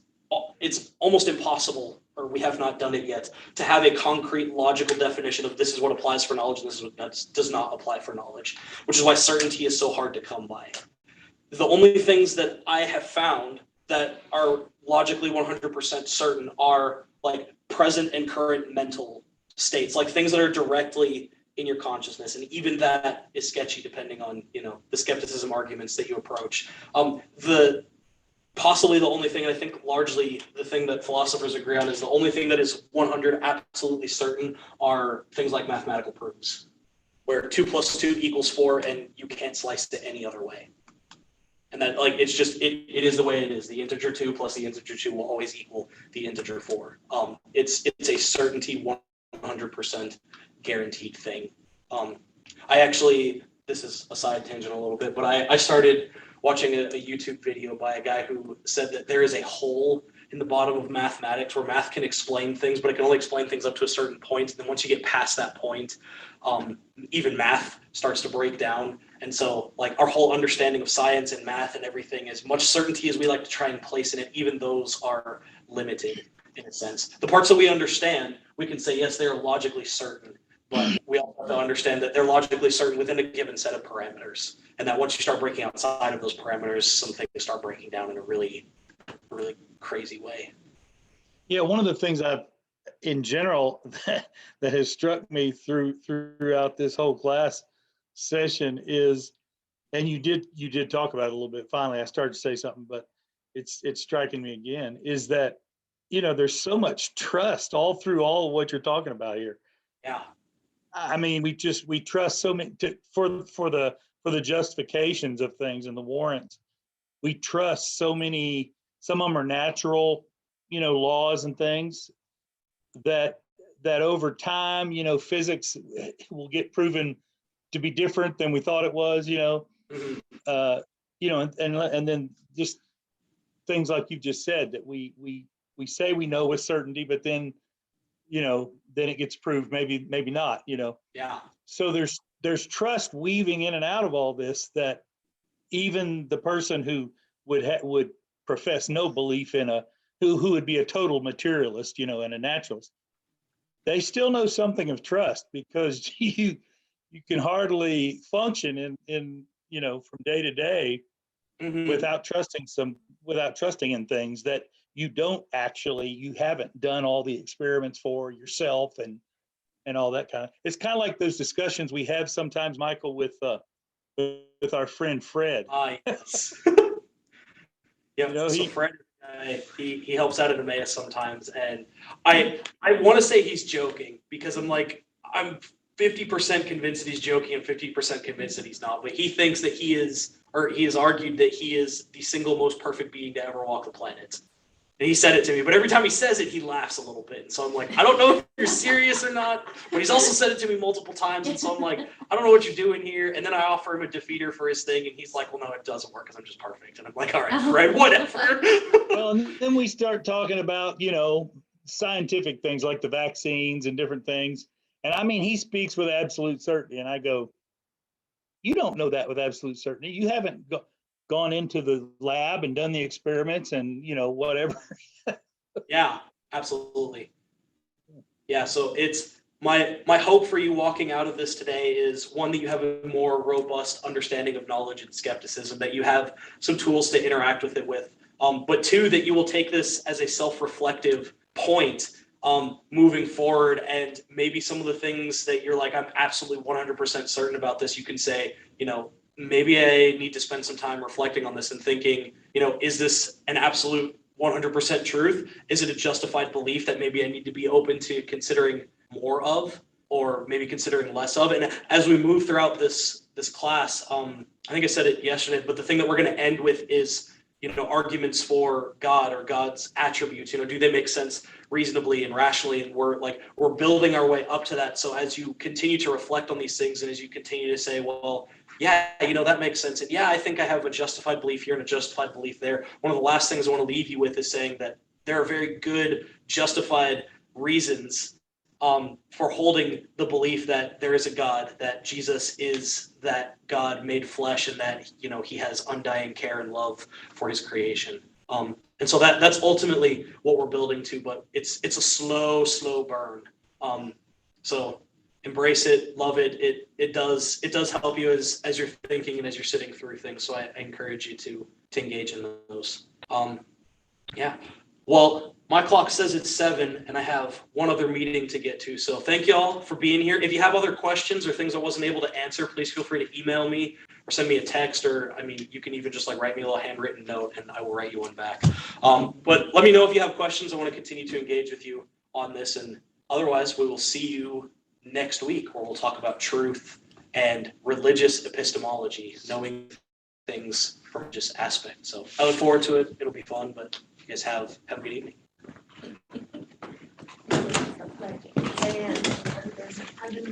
almost impossible, or we have not done it yet, to have a concrete logical definition of this is what applies for knowledge and this is what does not apply for knowledge, which is why certainty is so hard to come by. The only things that I have found that are logically 100% certain are like present and current mental states, like things that are directly in your consciousness. And even that is sketchy depending on, the skepticism arguments that you approach. Possibly the only thing, I think largely the thing that philosophers agree on is the only thing that is 100 absolutely certain are things like mathematical proofs, where 2 + 2 = 4 and you can't slice it any other way. And that it's just, it is the way it is. The integer 2 plus the integer 2 will always equal the integer 4. It's a certainty, 100% guaranteed thing. I actually, this is a side tangent a little bit, but I started watching a YouTube video by a guy who said that there is a hole in the bottom of mathematics where math can explain things, but it can only explain things up to a certain point. And then once you get past that point, even math starts to break down. And so our whole understanding of science and math and everything, as much certainty as we like to try and place in it, even those are limited in a sense. The parts that we understand, we can say, yes, they are logically certain, but we also have to understand that they're logically certain within a given set of parameters. And that once you start breaking outside of those parameters, some things start breaking down in a really, really crazy way. Yeah, one of the things in general, that has struck me throughout this whole class session is, and you did talk about it a little bit. Finally, I started to say something, but it's striking me again, is that there's so much trust all through all of what you're talking about here. Yeah. I mean, we trust so many for the justifications of things and the warrants. We trust so many. Some of them are natural, laws and things that over time, physics will get proven to be different than we thought it was. Mm-hmm. And then just things like you just said, that we say we know with certainty, but then then it gets proved maybe not. Yeah. So there's trust weaving in and out of all this, that even the person who would profess no belief in who would be a total materialist, and a naturalist, they still know something of trust, because you can hardly function in from day to day Mm-hmm. without trusting in things that you haven't done all the experiments for yourself and all that kind of. It's kind of like those discussions we have sometimes, Michael, with with our friend Fred. Yes. You know, so he- Fred, he helps out at Emmaus sometimes, and I want to say he's joking because I'm 50% convinced that he's joking and 50% convinced that he's not. But he thinks that he is, or he has argued that he is the single most perfect being to ever walk the planet. And he said it to me, but every time he says it, he laughs a little bit. And so I'm like, I don't know if you're serious or not, but he's also said it to me multiple times. And so I'm like, I don't know what you're doing here. And then I offer him a defeater for his thing. And he's like, well, no, it doesn't work because I'm just perfect. And I'm like, all right, Fred, whatever. Well, and then we start talking about, scientific things like the vaccines and different things. And I mean, he speaks with absolute certainty. And I go, you don't know that with absolute certainty. You haven't gone into the lab and done the experiments and, whatever. Yeah, absolutely. Yeah, so it's my hope for you walking out of this today is one, that you have a more robust understanding of knowledge and skepticism, that you have some tools to interact with it with. But two, that you will take this as a self-reflective point moving forward, and maybe some of the things that you're like, I'm absolutely 100% certain about this, you can say, maybe I need to spend some time reflecting on this and thinking, is this an absolute 100% truth? Is it a justified belief that maybe I need to be open to considering more of, or maybe considering less of? And as we move throughout this class, I think I said it yesterday, but the thing that we're going to end with is, arguments for God or God's attributes. Do they make sense reasonably and rationally? And we're building our way up to that. So as you continue to reflect on these things, and as you continue to say, well, yeah, that makes sense. And yeah, I think I have a justified belief here and a justified belief there. One of the last things I want to leave you with is saying that there are very good justified reasons for holding the belief that there is a God, that Jesus is that God made flesh, and that, he has undying care and love for his creation. And so that's ultimately what we're building to, but it's a slow burn. So embrace it, love it. It does help you as you're thinking and as you're sitting through things. So I encourage you to engage in those. Yeah. Well, my clock says it's 7 and I have one other meeting to get to. So thank you all for being here. If you have other questions or things I wasn't able to answer, please feel free to email me or send me a text, or you can even just write me a little handwritten note and I will write you one back. But let me know if you have questions. I want to continue to engage with you on this, and otherwise we will see you next week, where we'll talk about truth and religious epistemology, knowing things from a religious aspect. So I look forward to it. It'll be fun, but you guys have a good evening. And there's 100